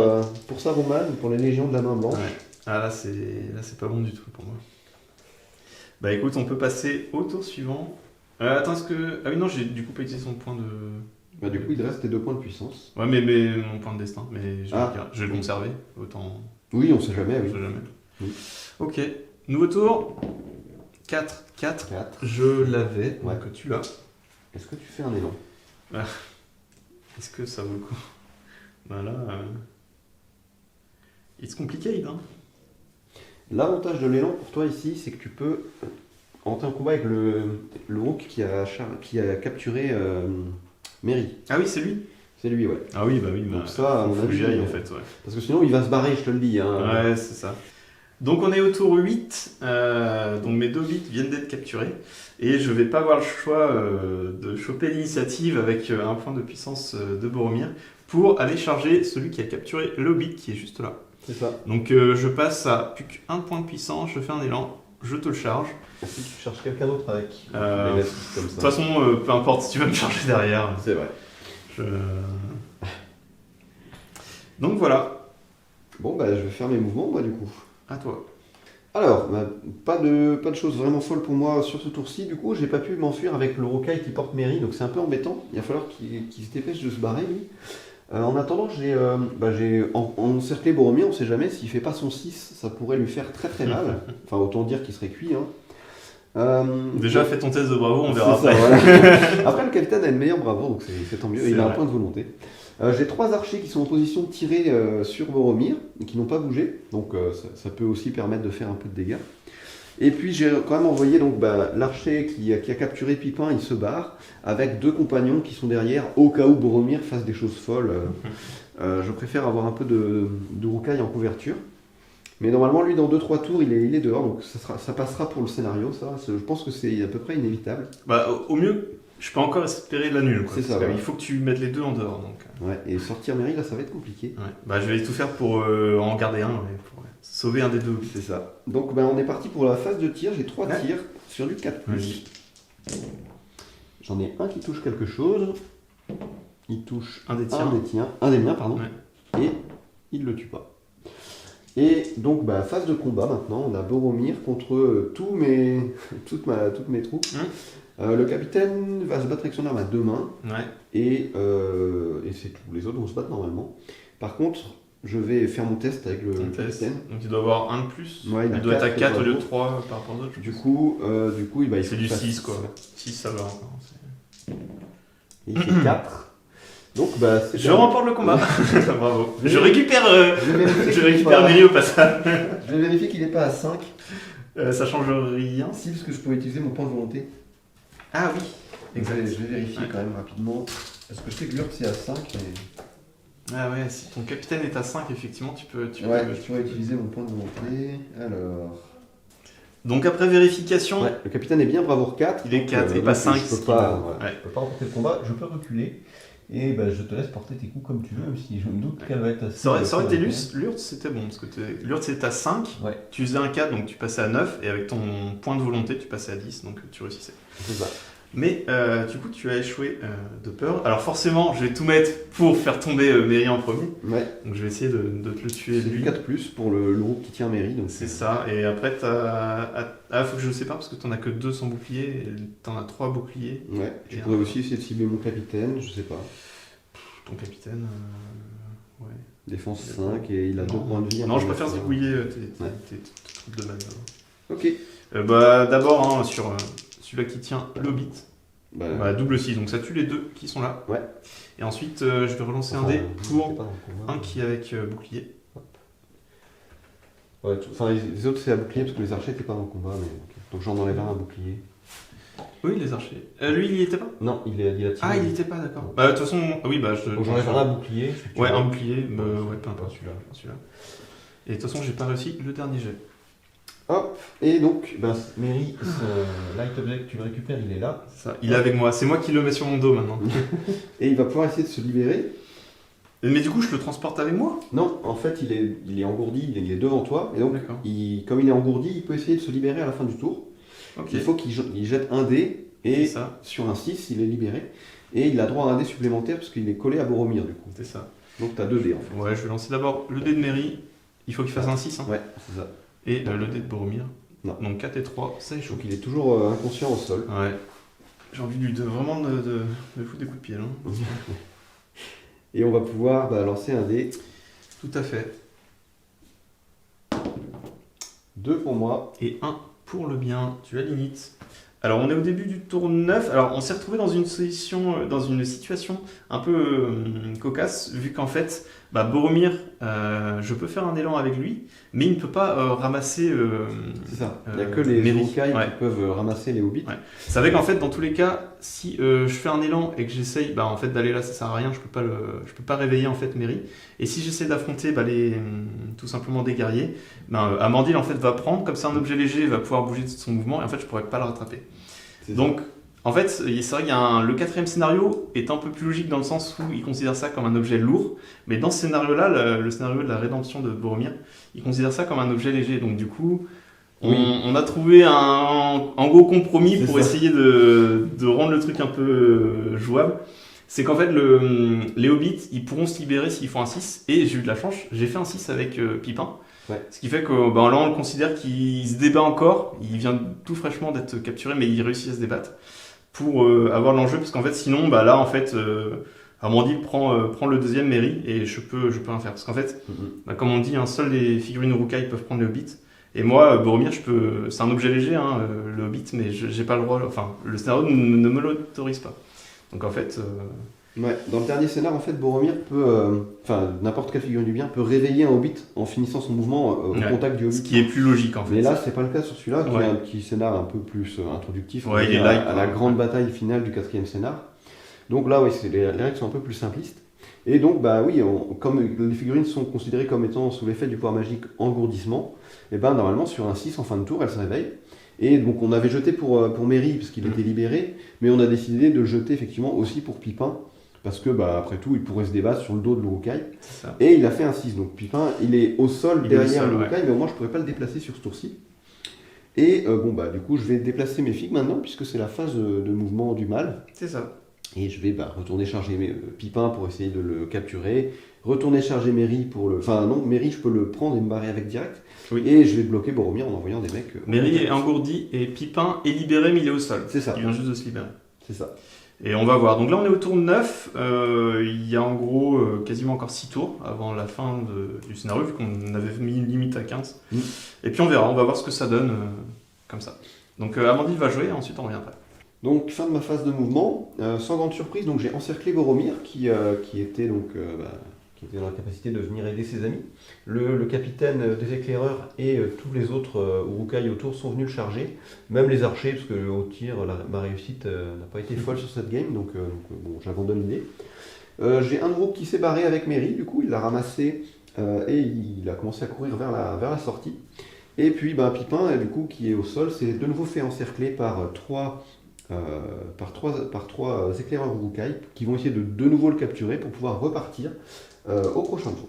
Saruman, pour les légions de la main blanche. Ouais. Ah, là, c'est pas bon du tout pour moi. Écoute, on peut passer au tour suivant. Attends, est-ce que... Ah oui, non, j'ai du coup pas utilisé son point de... du coup, il reste tes 2 points de puissance. Ouais, mais mon point de destin, mais je vais le conserver, autant... Oui, on sait jamais, oui. On sait jamais. Oui. Ok, nouveau tour. 4. Je l'avais, donc tu l'as. Est-ce que tu fais un élan? Est-ce que ça vaut le coup? Là... It's complicated, hein. L'avantage de l'élan pour toi ici, c'est que tu peux entrer en combat avec le Hook qui a capturé Merry. Ah oui, c'est lui. C'est lui, ouais. Ah oui, Donc ça, à mon avis, en fait, ouais. Parce que sinon, il va se barrer, je te le dis. Hein. Ouais, c'est ça. Donc on est au tour 8, donc mes 2 hobbits viennent d'être capturés, et je vais pas avoir le choix de choper l'initiative avec un point de puissance de Boromir pour aller charger celui qui a capturé le hobbit qui est juste là. C'est ça. Donc je passe à plus qu'un point de puissance, je fais un élan, je te le charge. Si tu charges quelqu'un d'autre avec de toute façon, peu importe si tu vas me charger derrière. C'est vrai. Donc voilà, Bon, bah, je vais faire mes mouvements, moi, du coup. à toi. Alors, bah, pas de choses vraiment folles pour moi sur ce tour-ci. Du coup, j'ai pas pu m'enfuir avec le rocaille qui porte Mairie, donc c'est un peu embêtant. Il va falloir qu'il se dépêche de se barrer, lui. En attendant, j'ai encerclé Boromir, on sait jamais, s'il fait pas son 6, ça pourrait lui faire très très mal. Enfin, autant dire qu'il serait cuit. Hein. Déjà, fais ton test de bravo, on verra c'est après. ça, voilà. Après, le capitaine a une meilleure bravoure, donc c'est tant mieux. C'est Il a un vrai. point de volonté. J'ai 3 archers qui sont en position de tirer sur Boromir et qui n'ont pas bougé, donc ça peut aussi permettre de faire un peu de dégâts. Et puis j'ai quand même envoyé donc, l'archer qui a capturé Pipin, il se barre, avec 2 compagnons qui sont derrière, au cas où Boromir fasse des choses folles. Je préfère avoir un peu de rocaille en couverture. Mais normalement, lui, dans 2-3 tours, il est dehors, donc ça passera pour le scénario, ça. Je pense que c'est à peu près inévitable. Bah, au mieux, je peux encore espérer de la nulle. Quoi, C'est ça, parce que ouais. Il faut que tu mettes les deux en dehors. Donc. Ouais, et sortir Mairie, là, ça va être compliqué. Ouais. Bah, je vais tout faire pour en garder un, pour sauver un des deux. C'est ça. Donc on est parti pour la phase de tir. J'ai 3 Ouais. tirs sur du 4+. Vas-y. J'en ai un qui touche quelque chose. Il touche Un des tiens. un des miens, pardon. Ouais. Et il le tue pas. Et donc phase de combat maintenant. On a Boromir contre toutes mes troupes. Le capitaine va se battre avec son arme à 2 mains. Ouais. Et c'est tout. Les autres vont se battre normalement. Par contre, je vais faire mon test avec le Un test. capitaine. Donc il doit avoir un de plus. Ouais, il doit être à 4 au lieu de bravo. 3 par rapport aux autres. Du coup, il c'est faut du qu'il fasse 6 quoi. 6 ça va encore. Et il fait 4. Donc, c'est Je perdu. remporte le combat. Bravo. Je Je vais- récupère, Je vais vérifier je qu'il est récupère pas- Mary au passage. Je vais vérifier qu'il n'est pas à 5. Ça change rien. Si, parce que je pourrais utiliser mon point de volonté. Ah oui. Donc, je vais vérifier Ouais. quand même rapidement. Parce que je sais que l'urte c'est à 5. Mais... Ah ouais, si ton capitaine est à 5, effectivement, tu peux. je pourrais utiliser mon point de volonté. Alors. Donc après vérification, Ouais, le capitaine est bien bravoure 4. il est 4 et pas 5. Je peux pas, Ouais. je peux pas remporter le combat, je peux reculer. Et je te laisse porter tes coups comme tu veux, même si je me doute qu'elle va être assez. Ça aurait été l'Urt, c'était bon, parce que l'Urt c'était à 5, Ouais. tu faisais un 4, donc tu passais à 9, et avec ton point de volonté, tu passais à 10, donc tu réussissais. C'est ça. Mais du coup, tu as échoué de peur. Alors forcément, je vais tout mettre pour faire tomber Mary en premier, Ouais. donc je vais essayer de te le tuer C'est lui. du 4+ pour le groupe qui tient Mairie. Donc C'est ça, et après, faut que je sépare parce que t'en as que 2 sans bouclier, et t'en as 3 boucliers. Ouais, je Et pourrais un- aussi essayer de cibler mon capitaine, je sais pas. Ton capitaine, ouais. Défense 5 et il a 2 points de vie. Non, je préfère zigouiller Ouais. tes troupes de base. Ok. D'abord, sur celui-là qui tient l'Hobbit, double 6, donc ça tue les 2 qui sont là. Ouais. Et ensuite, je vais relancer un dé pour un qui est avec bouclier. Ouais, enfin, les autres c'est à bouclier parce que les archers n'étaient pas dans le combat. Mais... Donc j'en enlève un à bouclier. Oui, les archers. Lui, il y était pas Non, il a tiré. Ah, il y était pas, d'accord. Bah, de toute façon, oui, je. Donc j'enlève un à bouclier. Ouais, un bouclier, ouais, peu importe. Celui-là. Celui-là. Et de toute façon, j'ai pas réussi le dernier jet. Hop, et donc, Mary, ce light object, tu le récupères, il est là. Ça, il est avec moi, c'est moi qui le mets sur mon dos maintenant. Et il va pouvoir essayer de se libérer. Mais du coup, je le transporte avec moi. Non, en fait, il est engourdi, il est devant toi. Et donc, D'accord. comme il est engourdi, il peut essayer de se libérer à la fin du tour. Ok. Il faut qu'il jette un dé, C'est et ça, sur un 6, il est libéré. Et il a droit à un dé supplémentaire parce qu'il est collé à Boromir, du coup. c'est ça. Donc, tu as 2 dés, en fait. Ouais, je vais lancer d'abord le dé de Mary. Il faut qu'il fasse un 6. Hein. Ouais, c'est ça. Et le dé de Boromir. Non. Donc 4 et 3, ça échoue. Donc, il est toujours inconscient au sol. Ouais. J'ai envie vraiment de foutre des coups de pied. Hein. Et on va pouvoir lancer un dé. Tout à fait. 2 pour moi. Et 1 pour le bien. Tu as l'init. Alors on est au début du tour 9. Alors on s'est retrouvé dans une situation un peu cocasse, vu qu'en fait, Boromir, je peux faire un élan avec lui, mais il ne peut pas ramasser. C'est ça. Il n'y a que les Mary. Uruk-hai Ouais. qui peuvent ramasser les hobbits. Ouais. C'est vrai qu'en fait, dans tous les cas, si je fais un élan et que j'essaye en fait, d'aller là, ça sert à rien, je peux pas réveiller en fait Mary. Et si j'essaie d'affronter tout simplement des guerriers, Amandil en fait va prendre, comme c'est un objet léger, il va pouvoir bouger de son mouvement et en fait je pourrais pas le rattraper. C'est Donc en fait, c'est vrai qu'il y a le 4e scénario est un peu plus logique dans le sens où il considère ça comme un objet lourd, mais dans ce scénario-là, le scénario de la rédemption de Boromir, il considère ça comme un objet léger. Donc du coup, on a trouvé un gros compromis C'est pour ça. essayer de rendre le truc un peu jouable. C'est qu'en fait, les hobbits, ils pourront se libérer s'ils font un 6. Et j'ai eu de la chance, j'ai fait un 6 avec Pipin. Ouais. Ce qui fait que là, on le considère qu'il se débat encore. Il vient tout fraîchement d'être capturé, mais il réussit à se débattre pour avoir l'enjeu. Parce qu'en fait, sinon, là, en fait, Amandil prend le deuxième Merry et je peux rien faire. Parce qu'en fait, comme on dit, seuls les figurines Uruk-hai peuvent prendre le Hobbit. Et moi, Boromir, c'est un objet léger, le Hobbit, mais j'ai pas le droit. Enfin, le scénario ne me l'autorise pas. Donc en fait. Ouais, dans le dernier scénar, en fait, Boromir peut, n'importe quelle figurine du bien peut réveiller un Hobbit en finissant son mouvement au contact du Hobbit. Ce qui est plus logique en fait. Mais là, c'est pas le cas sur celui-là, qui est un petit scénar un peu plus introductif. Il est là, à la grande bataille finale du 4e scénar. Donc là, oui, les règles sont un peu plus simplistes. Et donc, comme les figurines sont considérées comme étant sous l'effet du pouvoir magique engourdissement, et normalement, sur un 6 en fin de tour, elles se réveillent. Et donc, on avait jeté pour Merry, parce qu'il était libéré, mais on a décidé de le jeter effectivement aussi pour Pipin, parce que, après tout, il pourrait se débattre sur le dos de l'Uruk-hai. Et il a fait un 6. Donc, Pipin, il est au sol derrière l'Uruk-hai, mais au moins, je ne pourrais pas le déplacer sur ce tour-ci. Et du coup, je vais déplacer mes figues maintenant, puisque c'est la phase de mouvement du mal. C'est ça. Et je vais retourner charger Pipin pour essayer de le capturer. Retourner charger Merry pour le... Enfin non, Merry je peux le prendre et me barrer avec direct. Oui. Et je vais bloquer Boromir en envoyant des mecs... Merry est engourdi et Pipin est libéré mais il est au sol. C'est ça. Il vient juste de se libérer. C'est ça. Et on va voir. Donc là on est au tour 9. Il y a en gros quasiment encore 6 tours avant la fin du scénario vu qu'on avait mis une limite à 15. Et puis on verra, on va voir ce que ça donne comme ça. Donc Amandine va jouer et ensuite on reviendra. Donc fin de ma phase de mouvement, sans grande surprise, donc j'ai encerclé Boromir qui était donc qui était dans la capacité de venir aider ses amis. Le capitaine des éclaireurs et tous les autres Uruk-hai autour sont venus le charger, même les archers, parce que au tir, ma réussite n'a pas été folle sur cette game, donc j'abandonne l'idée. J'ai un groupe qui s'est barré avec Merry, du coup il l'a ramassé et il a commencé à courir vers la sortie. Et puis Pipin, du coup, qui est au sol, s'est de nouveau fait encercler par trois éclaireurs Uruk-hai qui vont essayer de nouveau le capturer pour pouvoir repartir au prochain tour.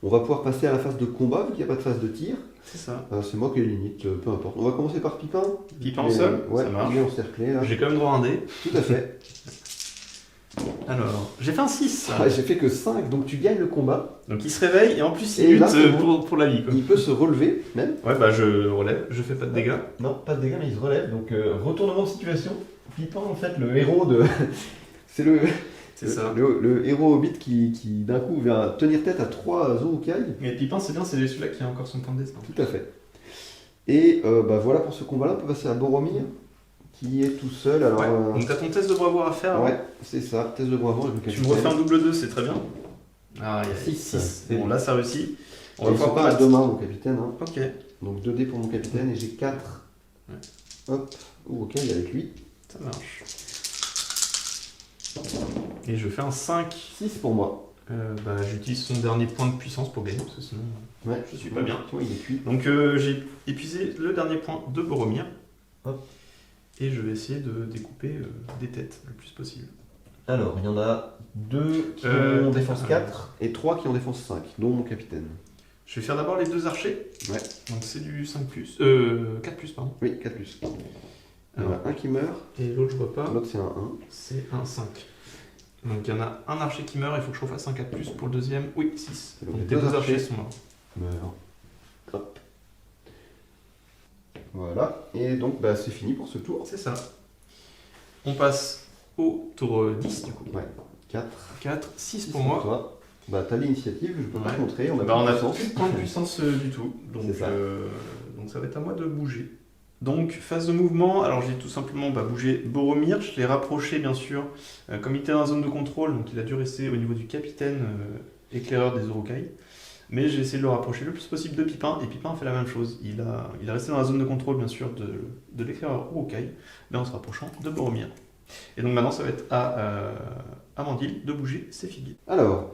On va pouvoir passer à la phase de combat vu qu'il n'y a pas de phase de tir. C'est ça. C'est moi qui ai limite, peu importe. On va commencer par Pipin. Pipin au sol, ouais, ça marche. Il est encerclé là. J'ai quand même droit à un dé. Tout à fait. Alors, j'ai fait un 6. J'ai fait que 5, donc tu gagnes le combat. Donc il se réveille et en plus il lutte pour la vie. Quoi. Il peut se relever même. Ouais, je relève, je fais pas de dégâts. Non, pas de dégâts, mais il se relève. Donc retournement de situation. Pipin, en fait, le héros de. C'est le héros Hobbit qui d'un coup vient tenir tête à 3 Uruk-hai. Mais Pipin, c'est bien, c'est celui-là qui a encore son point de destin. Tout à fait. Et voilà pour ce combat-là, on peut passer à Boromir, qui est tout seul. Alors, Donc t'as ton test de bravoure à faire. Ouais, c'est ça, test de bravoure avec le Tu capitaine. me refais un double 2, c'est très bien. Ah, il y a 6. Bon, là ça réussit. On va pouvoir pas à 2 mains, mon capitaine. Hein. Ok. Donc 2 dés pour mon capitaine et j'ai 4. Ouais. Hop, Uruk-hai avec lui. Ça marche. Et je fais un 5. 6 pour moi. J'utilise son dernier point de puissance pour gagner, parce que sinon je suis pas bien. Toi, il est cuit. Donc j'ai épuisé le dernier point de Boromir. Hop. Et je vais essayer de découper des têtes le plus possible. Alors, il y en a 2 qui ont défense 4 et 3 qui ont défense 5, dont mon capitaine. Je vais faire d'abord les 2 archers. Ouais. Donc c'est du 5+. 4+, pardon. Oui, 4+. Il y en a un qui meurt. Et l'autre, je vois pas. L'autre, c'est un 1. C'est un 5. Donc il y en a un archer qui meurt, il faut que je refasse un 4+. Pour le deuxième, oui, 6. Donc Donc les les 2 2 archers archers sont morts. Meurt. Hop. Voilà. Et donc, c'est fini pour ce tour. C'est ça. On passe au tour 10 du coup. Ouais. 4. 4, 6 pour moi. Toi. T'as l'initiative, je peux pas te montrer. On a on pas a de puissance. plus de points de puissance du tout. Donc ça va être à moi de bouger. Donc phase de mouvement, alors j'ai tout simplement bougé Boromir, je l'ai rapproché bien sûr, comme il était dans la zone de contrôle, donc il a dû rester au niveau du capitaine éclaireur des Uruk-hai. Mais j'ai essayé de le rapprocher le plus possible de Pipin, et Pipin a fait la même chose. Il est resté dans la zone de contrôle bien sûr de l'éclaireur Uruk-hai, mais en se rapprochant de Boromir. Et donc maintenant ça va être à Amandil de bouger ses figues. Alors,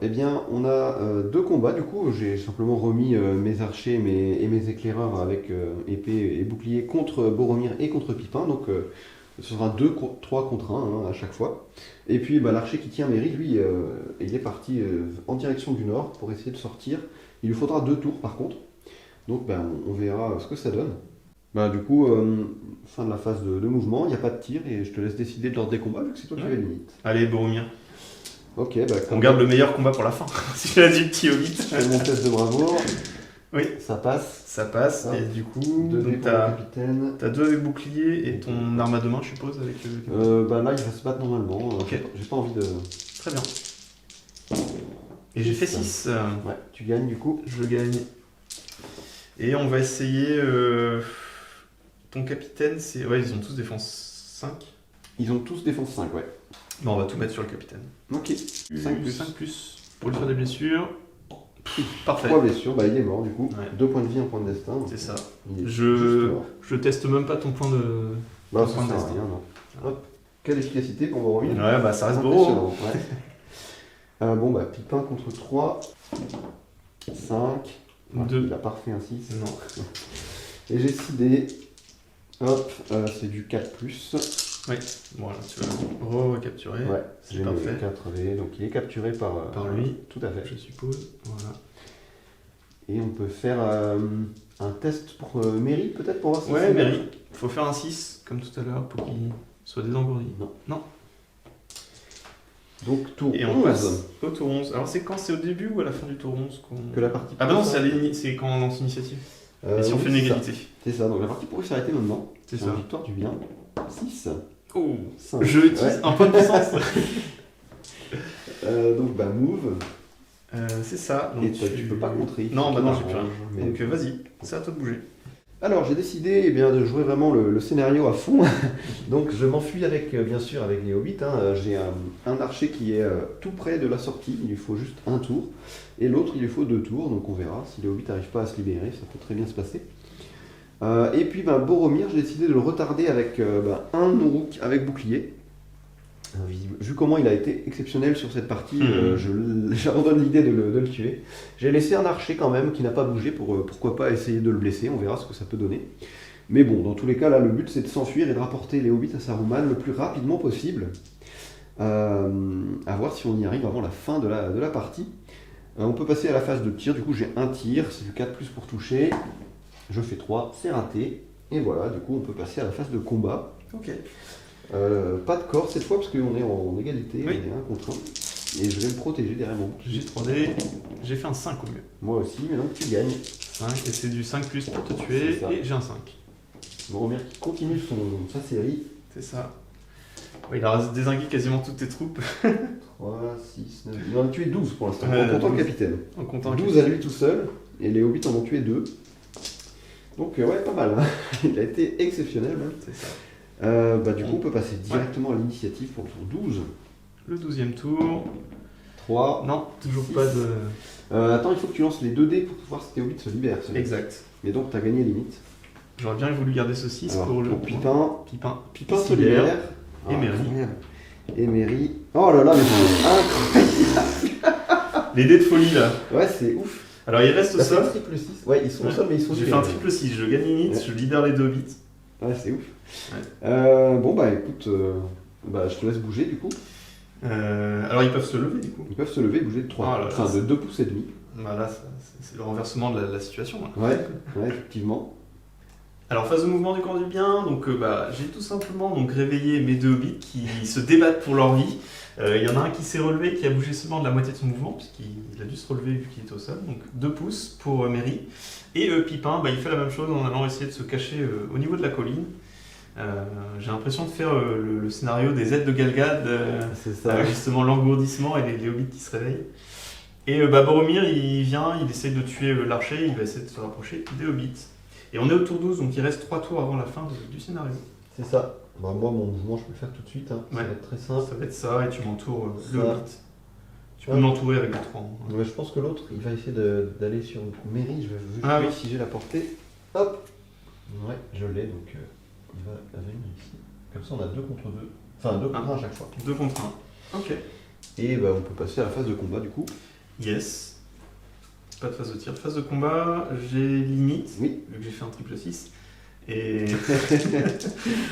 on a 2 combats. Du coup, j'ai simplement remis mes archers et mes éclaireurs avec épée et bouclier contre Boromir et contre Pipin. Donc, ce sera 3 contre 1 à chaque fois. Et puis, l'archer qui tient Merry, lui, il est parti en direction du nord pour essayer de sortir. Il lui faudra 2 tours par contre. Donc, on verra ce que ça donne. Du coup, fin de la phase de mouvement, il n'y a pas de tir et je te laisse décider de l'ordre des combats vu que c'est toi qui Ouais. avais limite. Allez, Boromir. Ok, bah On garde le meilleur combat pour la fin. Si je l'ai dit petit Hobbit. je fais mon test de bravoure. Oui. Ça passe. Ça passe, Hop. et du coup, 2 dés donc pour le t'as capitaine. 2 avec bouclier et ton arme à deux mains, je suppose, avec Bah là, il va se battre normalement. Ok. J'ai pas envie de. Très bien. Et j'ai fait Ça. 6. Ouais, tu gagnes du coup. Je gagne. Et on va essayer. Ton capitaine, c'est. Ouais, ils ont tous défense 5. Ils ont tous défense 5, ouais. Bon, on va tout mettre sur le capitaine. Ok. 5 plus. 5 plus. Pour lui faire des blessures. Parfait. 3 blessures, bah il est mort du coup. Ouais. 2 points de vie, 1 point de destin. C'est ça. Il est Je- juste mort. Je teste même pas ton point de. Bah Point ça de sert à destin. rien, non. Hop. Quelle efficacité pour Boromir. Ouais, bah ça reste beau. Impressionnant, ouais. Bon bah Pipin contre 3. 5. Deux. Il a pas refait un 6. Non. Et j'ai 6 dés. Hop, c'est du 4 plus. Bon, là, tu vas recapturer. Ouais, c'est j'ai parfait. mis 4 dés. Donc il est capturé par lui. Tout à fait. Je suppose. Voilà. Et on peut faire un test pour Mary peut-être pour voir si Ouais, c'est- Mary. Faut faire un 6, comme tout à l'heure, pour qu'il soit désengourdi. Non. Donc tour Et 11. on passe au tour 11. Alors, c'est quand? C'est au début ou à la fin du tour 11 qu'on... Que la partie Ah bah non, pourrait c'est quand on lance l'initiative. Et si on oui, fait une c'est ça. égalité. C'est ça, donc la partie pourrait s'arrêter maintenant. C'est C'est ça. une victoire du bien. 6. Oh, 5. je utilise un point de puissance. Donc bah move. C'est ça. Et Donc toi, tu peux pas contrer. Non, bah non, j'ai plus rien. rien. Donc vas-y, c'est à toi de bouger. Alors j'ai décidé eh bien, de jouer vraiment le scénario à fond. Donc je m'enfuis avec, bien sûr avec les hobbits. J'ai un archer qui est tout près de la sortie, il lui faut juste un tour. Et l'autre il lui faut 2 tours, donc on verra. Si les hobbits n'arrivent pas à se libérer, ça peut très bien se passer. Et puis Boromir, j'ai décidé de le retarder avec un Uruk avec bouclier. Vu comment il a été exceptionnel sur cette partie, j'abandonne l'idée de le tuer. J'ai laissé un archer quand même qui n'a pas bougé pour pourquoi pas essayer de le blesser, on verra ce que ça peut donner. Mais bon, dans tous les cas, là, le but c'est de s'enfuir et de rapporter les hobbits à Saruman le plus rapidement possible. À voir si on y arrive avant la fin de la partie. On peut passer à la phase de tir, du coup j'ai un tir, c'est du 4 plus pour toucher. Je fais 3, c'est raté. Et voilà, du coup on peut passer à la phase de combat. Ok. Pas de corps cette fois parce qu'on est en égalité, Oui. on est 1 contre 1. Et je vais me protéger derrière mon bouclier. J'ai 3D, j'ai fait un 5 au mieux. Moi aussi, mais donc tu gagnes. 5, et c'est du 5 plus pour te tuer, C'est ça. et j'ai un 5. Boromir qui continue sa série. C'est ça. Ouais, il a dézingué quasiment toutes tes troupes 3, 6, 9. Il en a tué 12 pour l'instant, Ouais, en comptant 12. le capitaine. en comptant 12 à lui tout seul, et les hobbits en ont tué 2. Donc ouais, pas mal. Hein. Il a été exceptionnel même. C'est ça. Du coup, on peut passer directement à l'initiative pour le tour 12. Le 12e tour. 3. Non, toujours Six. pas de. Attends, il faut que tu lances les 2 dés pour voir si tes hobbits se libèrent. Exact. Et donc, tu as gagné limite. J'aurais bien voulu garder ce 6 Alors, pour le. pour Pipin, Pipin. Pipin se libère. Et Merry. incroyable. Et Merry. Oh là là, mais c'est incroyable. Les dés de folie là. Ouais, c'est ouf. Alors il reste au T'as fait un sol. triple 6. Ouais, ils sont au Ouais. sol, mais ils sont J'ai fait libérés. un triple 6, je gagne init, Ouais. je libère les 2 hobbits. Ouais, c'est ouf. Ouais. Bon, bah écoute, je te laisse bouger du coup. Alors ils peuvent se lever du coup. Ils peuvent se lever et bouger de 3. Oh là là, Enfin, de 2 pouces et demi. Bah là, c'est le renversement de la situation. Là. Ouais, effectivement. Alors phase de mouvement du camp du bien, donc j'ai tout simplement donc réveillé mes 2 hobbits qui se débattent pour leur vie. Il y en a un qui s'est relevé, qui a bougé seulement de la moitié de son mouvement, puisqu'il a dû se relever vu qu'il était au sol. Donc 2 pouces pour Merry. Et Pipin, il fait la même chose en allant essayer de se cacher au niveau de la colline. J'ai l'impression de faire le scénario des aides de Galgad, C'est ça. avec justement l'engourdissement et les hobbits qui se réveillent. Et Boromir, il vient, il essaye de tuer l'archer, il va essayer de se rapprocher des hobbits. Et on est au tour 12, donc il reste 3 tours avant la fin du scénario. C'est ça. Bah, moi, mon mouvement, je peux le faire tout de suite. Ça Ouais. va être très simple. Ça va être ça, et tu m'entoures le Ça. hobbit. Tu peux Ouais. m'entourer avec les 3. Mais je pense que l'autre, il va essayer d'aller sur Merry. Je vais juste Ah voir oui. si j'ai la portée. Hop. Ouais, je l'ai, donc il va venir ici. Comme ça, on a 2 contre 2. Enfin, 2 contre 1 à chaque fois. 2 contre 1. Ok. Et on peut passer à la phase de combat du coup. Yes. Pas de phase de tir. Phase de combat, j'ai limite, Oui. vu que j'ai fait un triple 6. Et.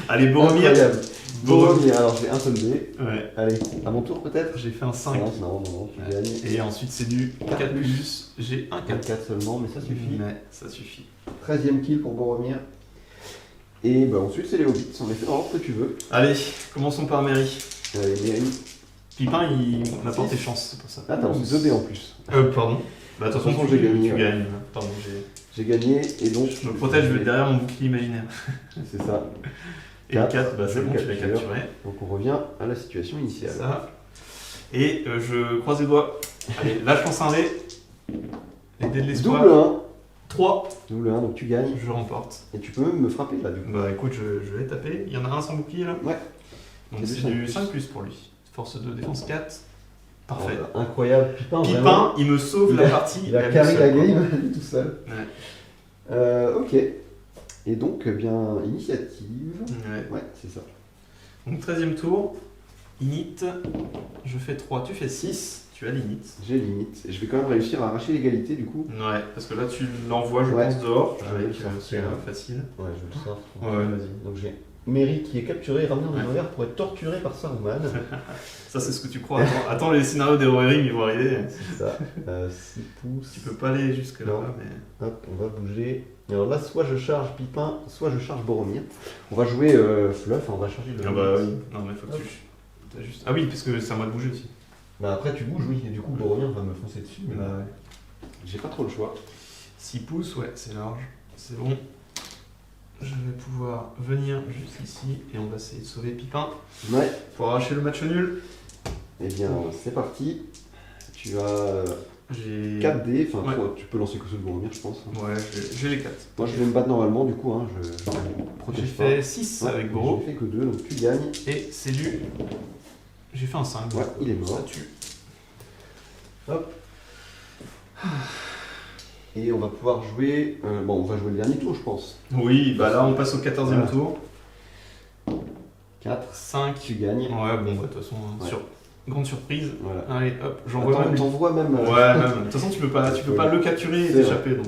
Allez, Boromir. Incroyable. Boromir. Boromir, alors j'ai un seul dé. Ouais. Allez, à mon tour peut-être. J'ai fait un 5. Non, tu Ouais. gagnes. Et ensuite, c'est du 4 plus. J'ai un 4. 4 seulement, mais ça suffit. Mais ça suffit. 13e kill pour Boromir. Et bah, ensuite, c'est les hobbits, on les fait dans l'ordre que tu veux. Allez, commençons par Mary. Allez, Mary. Pipin, il m'a porté chance, c'est pour ça. Ah, t'as lancé 2 dés en plus. Pardon. Bah, de toute façon, j'ai gagné. Tu Ouais. gagnes. Pardon, J'ai gagné et donc. je me protège derrière mon bouclier imaginaire. C'est ça. Et le 4, bah, c'est bon, tu l'as capture. capturé. Donc on revient à la situation initiale. Ça. Et je croise les doigts. Allez, là, je lance un dé. Les dés de l'espoir. Double 1. 3. Double 1, donc tu gagnes. Je remporte. Et tu peux même me frapper là, du coup. Bah écoute, je vais taper. Il y en a un sans bouclier là. Ouais. Donc C'est c'est du du 5+. 5+ pour lui. Force 2, défense 4. Parfait. Oh, incroyable. Pipin, Pipin, vraiment, il me sauve la partie. il a à lui carré seul, la quoi. game lui tout seul. Ouais. Ok. Et donc, eh bien, initiative. Ouais. Ouais, c'est ça. Donc 13e tour. Init. Je fais 3, tu fais 6. Tu as l'init. J'ai limite. Et je vais quand même réussir à arracher l'égalité, du coup. Ouais, parce que là tu l'envoies, je Ouais. pense, dehors. Ouais, Avec, je vais c'est sortir. facile. Ouais, je vais le sortir. Ouais, vas-y. Donc j'ai Mary qui est capturée et ramenée en Ouais. univers pour être torturée par Saruman. Ça, c'est ce que tu crois. Attends les scénarios des Rohirrim, ils vont arriver. C'est ça. 6 pouces. Tu peux pas aller jusque Non. là-bas, mais. Hop, on va bouger. Et alors là, soit je charge Pipin, soit je charge Boromir. On va jouer Fluff, on va charger le. Ah bah oui. Non, mais faut que tu. T'as juste... Ah oui, parce que c'est à moi de bouger aussi. Bah après, tu bouges, oui. Et du coup, Boromir va me foncer dessus. Mais Bah ouais. j'ai pas trop le choix. 6 pouces, ouais, c'est large. C'est bon. Je vais pouvoir venir juste ici et on va essayer de sauver Pipin Ouais. pour arracher le match nul. Eh bien, c'est parti. Tu as J'ai 4 dés. Enfin, Ouais. toi, tu peux lancer que ceux de Boromir, je pense. Ouais, j'ai les 4. Moi, je vais me battre normalement, du coup. Hein, je J'ai protège pas. fait 6 Ouais, avec Boro J'ai fait que 2, donc tu gagnes. et c'est du. J'ai fait un 5. Ouais, il est mort. Ça tue. Hop. Et on va pouvoir jouer. Bon, on va jouer le dernier tour, je pense. Oui, bah là on passe au 14e Voilà. tour. 4. 5. Tu gagnes. Ouais, bon, bah de toute façon, Ouais. grande surprise. Voilà. Allez, hop, j'envoie Attends, même. t'envoies même. Ouais, même. De toute façon, tu peux pas le capturer et C'est vrai. t'échapper, donc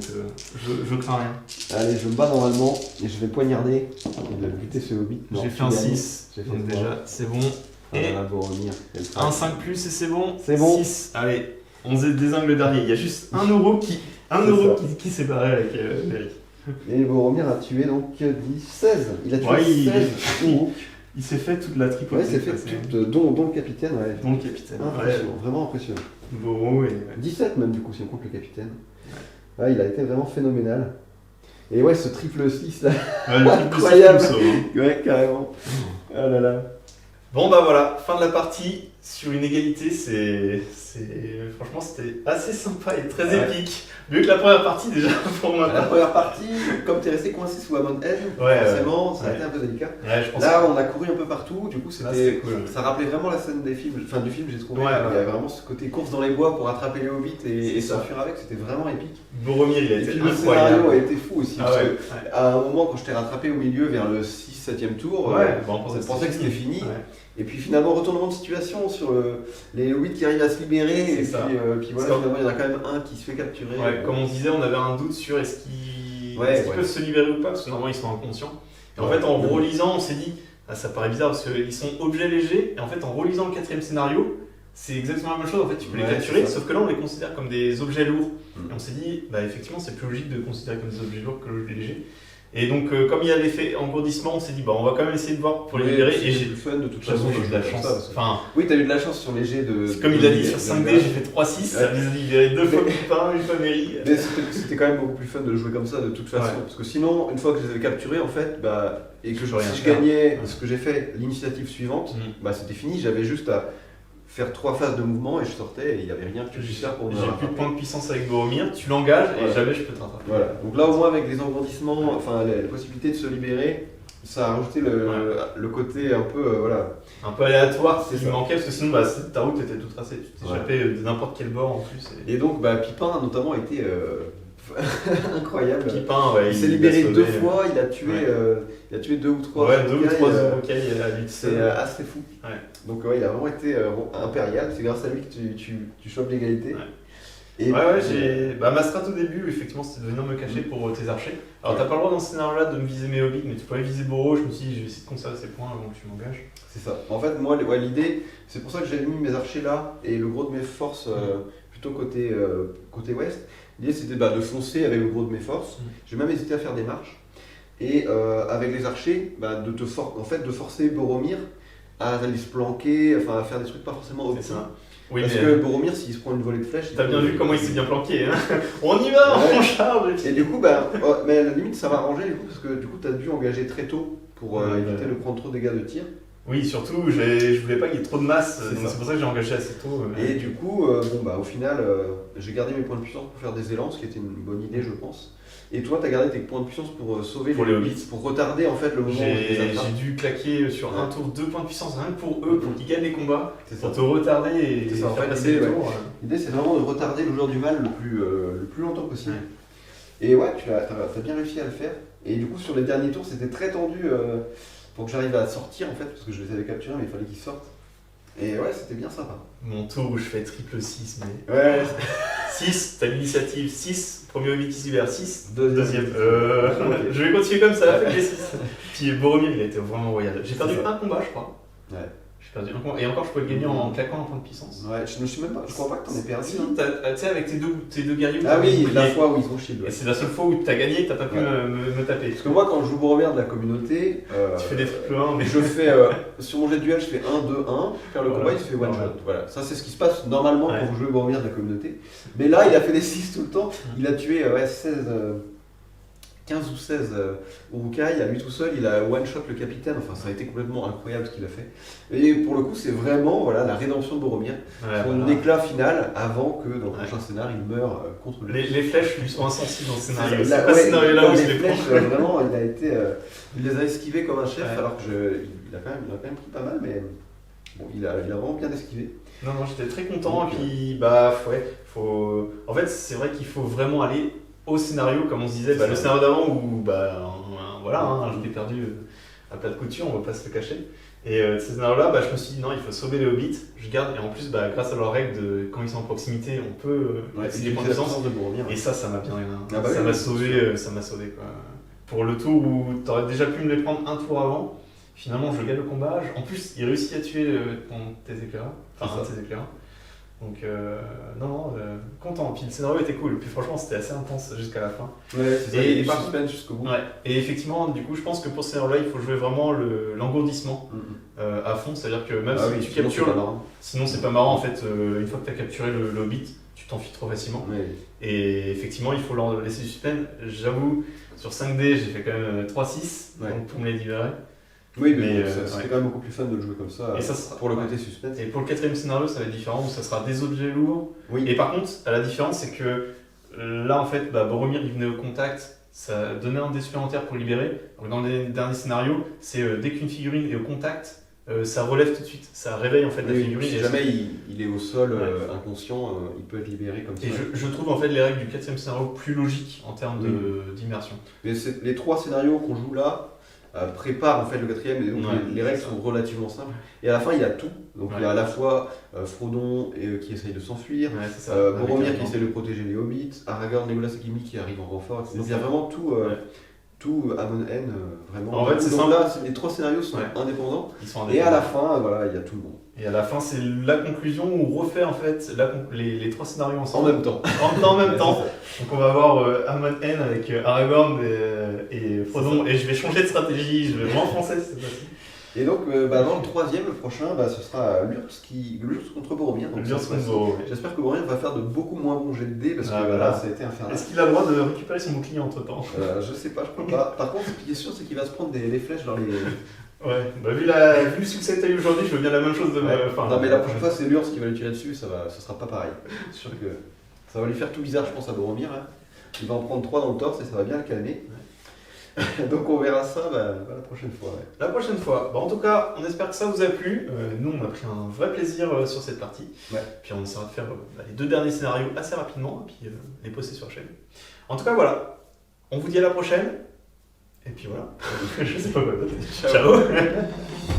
je crains rien. Allez, je me bats normalement et je vais poignarder et de buter ce hobbit. Non, J'ai tu fait un gagnes. 6, J'ai fait donc 3. déjà c'est bon. Ah, Et là, Boromir, quel un frappe. 5 plus et c'est bon. C'est bon. 6. Allez, on désingue le dernier. Il y a juste 1 euro qui s'est barré avec Mary. Et Boromir a tué donc 16. Il a tué Ouais, 16 euros. Il s'est fait toute la tripotée. Ouais, c'est fait, dont le capitaine. Ouais. Dont le capitaine. Impressionnant, vraiment impressionnant. Boro et. 17 même du coup, si on compte le capitaine. Ouais, il a été vraiment phénoménal. Et ouais, ce triple 6 là. Ouais, le triple Incroyable. six, il me sauve, hein. Ouais, carrément. Ah là là. Bon bah voilà, fin de la partie sur une égalité, franchement c'était assez sympa et très Ouais. épique. Mieux que la première partie déjà pour moi. La première partie, comme t'es resté coincé sous Amon Head, Ouais, forcément, ça a ouais. été un peu délicat. Ouais, je pense Là, on a couru un peu partout, du coup, Ah, c'était c'était cool. ça rappelait vraiment la scène des films, enfin du film, j'ai trouvé. Ouais, Il y ouais. avait vraiment ce côté course dans les bois pour attraper les hobbits et C'est ça. s'enfuir avec, c'était vraiment épique. que Boromir il a Et été puis le scénario a incroyable. été fou aussi, Ah parce ouais, que ouais. à un moment, quand je t'ai rattrapé au milieu vers le 6-7e tour, Ouais, bon, on pensait que c'était fini. Ouais. Et puis finalement, retournement de situation sur les hobbits qui arrivent à se libérer, C'est et ça. puis voilà, C'est finalement, il y en a quand même un qui se fait capturer. Ouais, comme on disait, on avait un doute sur est-ce qu'ils Ouais, peuvent se libérer ou pas, parce que normalement ils sont inconscients. Et en Ouais. fait, en relisant, on s'est dit, ah, ça paraît bizarre parce qu'ils sont objets légers, et en fait, en relisant le 4e scénario, c'est exactement la même chose. En fait, tu peux Ouais, les capturer, c'est ça. sauf que là, on les considère comme des objets lourds. Mm. Et on s'est dit, bah effectivement, c'est plus logique de considérer comme des objets lourds que des légers. Et donc, comme il y a l'effet engourdissement, on s'est dit, bah on va quand même essayer de voir pour les Ouais, libérer. c'est Et j'ai plus fun de toute j'avoue, façon. j'ai eu de la comme chance. ça, parce que- Enfin, Oui, t'as eu de la chance sur les jets de. comme il a dit sur 5D, j'ai fait 3-6, ça Ouais. les a libérés 2 fois Pipin, une fois Mary. Mais c'était quand même beaucoup plus fun de jouer comme ça de toute façon. Ouais. Parce que sinon, une fois que je les avais capturés, en fait, bah, et que Je peux rien si je faire. gagnais ce que j'ai fait, l'initiative suivante, Mm. bah, c'était fini. J'avais juste à faire 3 phases de mouvement et je sortais et il n'y avait rien que je puisse faire pour me J'ai plus de rattraper. points de puissance avec Boromir, tu l'engages et Voilà. jamais je peux te rattraper. Voilà. Donc là, au moins, avec des engourdissements, enfin, la possibilité de se libérer, ça a rajouté le côté un peu, voilà. Un peu aléatoire, c'est ce C'est qui ça. manquait, parce que sinon bah, ta route était toute tracée, tu t'échappais de n'importe quel bord en plus. Et donc, bah, Pipin, notamment, a été incroyable. Pipin, ouais, Il s'est libéré a sauvé, 2 fois, il a tué, Ouais. il a tué 2 ou 3 Ouais, 2 ou 3 Urukai à lui C'est seul. assez fou. Ouais. Donc ouais, il a vraiment été impérial. C'est grâce à lui que tu chopes l'égalité. Ouais. Et Ouais, j'ai. Bah, ma strat au début, effectivement, c'était de venir me cacher pour tes archers. Alors, Ouais. t'as pas le droit dans ce scénario-là de me viser mes hobbits, mais tu pouvais viser Boro. Je me suis dit, je vais essayer de conserver ces points avant que tu m'engages. C'est ça. En fait, moi, ouais, l'idée, c'est pour ça que j'ai mis mes archers là et le gros de mes forces plutôt côté ouest. L'idée, c'était de foncer avec le gros de mes forces. J'ai même hésité à faire des marches. Et avec les archers, en fait, de forcer Boromir à aller se planquer, enfin à faire des trucs pas forcément C'est optimes. ça. Oui, Parce mais que Boromir, s'il se prend une volée de flèches... t'as bien vu comment il s'est bien planqué, hein. On y va, Ouais. on charge. Et du coup, mais à la limite, ça va arranger du coup, parce que du coup, t'as dû engager très tôt pour éviter de prendre trop de dégâts de tir. Oui, surtout, je voulais pas qu'il y ait trop de masse, C'est donc ça. c'est pour ça que j'ai engagé assez tôt. Et du coup, au final, j'ai gardé mes points de puissance pour faire des élans, ce qui était une bonne idée, je pense. Et toi, t'as gardé tes points de puissance pour sauver Pour les hobbits. pour retarder en fait le moment où J'ai ils attrapent. dû claquer sur un tour 2 points de puissance, rien que pour eux, pour qu'ils gagnent les combats, C'est pour ça. te retarder et C'est ça, en faire fait, passer les l'idée, tours. L'idée, c'est vraiment de retarder le joueur du mal le plus longtemps possible. Et ouais, t'as bien réussi à le faire. Et du coup, sur les derniers tours, c'était très tendu pour que j'arrive à sortir en fait, parce que je les avais capturés, mais il fallait qu'ils sortent. Et ouais, c'était bien sympa. Mon tour où je fais triple 6, mais. Ouais, 6, t'as l'initiative, 6, premier hobbit ici vers 6, Deuxième. deuxième. Ok. Je vais continuer comme ça, faites les 6. Puis Boromir, il a été vraiment royal. J'ai perdu C'est ça. un combat, je crois. Ouais. J'ai perdu un combat. Et encore, je peux le gagner en claquant un point de puissance. Ouais, je sais même pas, je crois pas que t'en aies perdu. Si, hein. tu sais, avec tes deux guerriers. Ah oui, t'as la gagné. fois où ils ont shield. Et Ouais. c'est la seule fois où t'as gagné et t'as pas pu Ouais. me taper. Parce que moi, quand je joue Boromir de la communauté, Tu fais des triples 1, mais. je fais sur mon jet de duel, je fais 1, 2, 1. Faire le Voilà. combat, il se fait one Voilà. shot. Voilà, ça c'est ce qui se passe normalement Ouais. quand vous jouez Boromir de la communauté. Mais là, il a fait des 6 tout le temps. Il a tué 15 ou 16 Uruk-hai, à lui tout seul, il a one-shot le capitaine, enfin ça a été complètement incroyable ce qu'il a fait. Et pour le coup, c'est vraiment la rédemption de Boromir, Ouais, son voilà. éclat final avant que dans le Ouais. prochain scénar, il meure contre lui. Les flèches lui sont insensibles dans ce scénario. C'est Là, pas ce scénario-là où les je les prends. flèches, vraiment, il les a esquivées comme un chef, Ouais. alors que il a quand même pris pas mal, mais bon, il a vraiment bien esquivé. Non, j'étais très content. Donc, Et puis, en fait, c'est vrai qu'il faut vraiment aller au scénario, comme on se disait. Le scénario d'avant où, j'étais perdu à plat de couture, on va pas se le cacher. Et ce scénario-là, je me suis dit non, il faut sauver les hobbits. Je garde, et en plus, grâce à leur règle de quand ils sont en proximité, on peut essayer des points de puissance. de Boromir. Et ça m'a bien. Ah bah ça oui, m'a oui, sauvé, ça m'a sauvé quoi. Pour le tour où t'aurais déjà pu me les prendre un tour avant, finalement je gagne le combat. En plus, il réussit à tuer tes éclaireurs. Enfin, un de tes éclaireurs. Donc, content. Puis le scénario était cool. Puis franchement, c'était assez intense jusqu'à la fin. Ouais, c'est ça, Et il est par suspense jusqu'au bout. Ouais. Et effectivement, du coup, je pense que pour ce scénario-là, il faut jouer vraiment l'engourdissement à fond. C'est-à-dire que même si tu sinon, c'est pas captures. marrant. Sinon, c'est pas marrant en fait. Une fois que tu as capturé le hobbit, tu t'enfuis trop facilement. Ouais. Et effectivement, il faut leur laisser du suspense. J'avoue, sur 5D, j'ai fait quand même 3-6 Ouais. donc pour me les libérer. Oui, Mais, c'était ouais. quand même beaucoup plus fun de le jouer comme ça, Et ça sera- pour le ouais. côté suspense. Et pour le quatrième scénario, ça va être différent, où ça sera des objets lourds. Oui. Et par contre, la différence, c'est que là, en fait, Boromir, il venait au contact, ça donnait un dé supplémentaire pour libérer. Donc, dans les derniers scénarios, c'est dès qu'une figurine est au contact, ça relève tout de suite, ça réveille en fait la Oui, figurine. si et jamais il est au sol Ouais. inconscient, il peut être libéré comme ça. Et je trouve en fait les règles du quatrième scénario plus logiques en termes d'immersion. Mais les 3 scénarios qu'on joue là préparent en fait le quatrième, et donc Ouais, les règles c'est ça. sont relativement simples. Et à la fin, il y a tout. Donc il y a Ouais. à la fois Frodon qui essaye de s'enfuir, Ouais, c'est ça. Boromir Avec qui un essaie de protéger les hobbits, Aragorn, Legolas et Gimli qui arrivent en renfort. C'est Donc il y a ça. vraiment tout. Ouais. Tout Amon N, vraiment. En fait, c'est donc simple. là, les 3 scénarios sont Ouais. indépendants. Ils sont Et à la indépendants. fin, voilà, il y a tout le monde. Et à la fin, c'est la conclusion où on refait en fait les trois scénarios En ensemble. même temps. En même Ouais, temps. c'est ça. Donc on va avoir Amon N avec Aragorn et Frodon. Et je vais changer de stratégie, je vais vraiment français cette fois-ci. Et donc, dans le troisième, le prochain, ce sera Lurtz contre Boromir. Donc, Bien cette fois-ci, Boromir. j'espère que Boromir va faire de beaucoup moins bons jets de dés parce que Ah, là, voilà. ça a été infernal. Est-ce qu'il a le droit de récupérer son bouclier entre temps? Je sais pas, je crois pas. Par contre, ce qui est sûr, c'est qu'il va se prendre des flèches dans les. Ouais, vu le succès que tu as eu aujourd'hui, je veux bien la même chose de Ouais. enfin, Non, mais la prochaine fois, c'est Lurtz qui va lui tirer dessus, ce sera pas pareil. Je suis sûr que ça va lui faire tout bizarre, je pense, à Boromir. Hein. Il va en prendre 3 dans le torse et ça va bien le calmer. Donc, on verra ça la prochaine fois. Ouais. La prochaine fois. En tout cas, on espère que ça vous a plu. Nous, on a pris un vrai plaisir sur cette partie. Ouais. Puis on essaiera de faire les 2 derniers scénarios assez rapidement et puis les poster sur la chaîne. En tout cas, voilà. On vous dit à la prochaine. Et puis voilà. Je sais pas quoi d'autre. Ciao.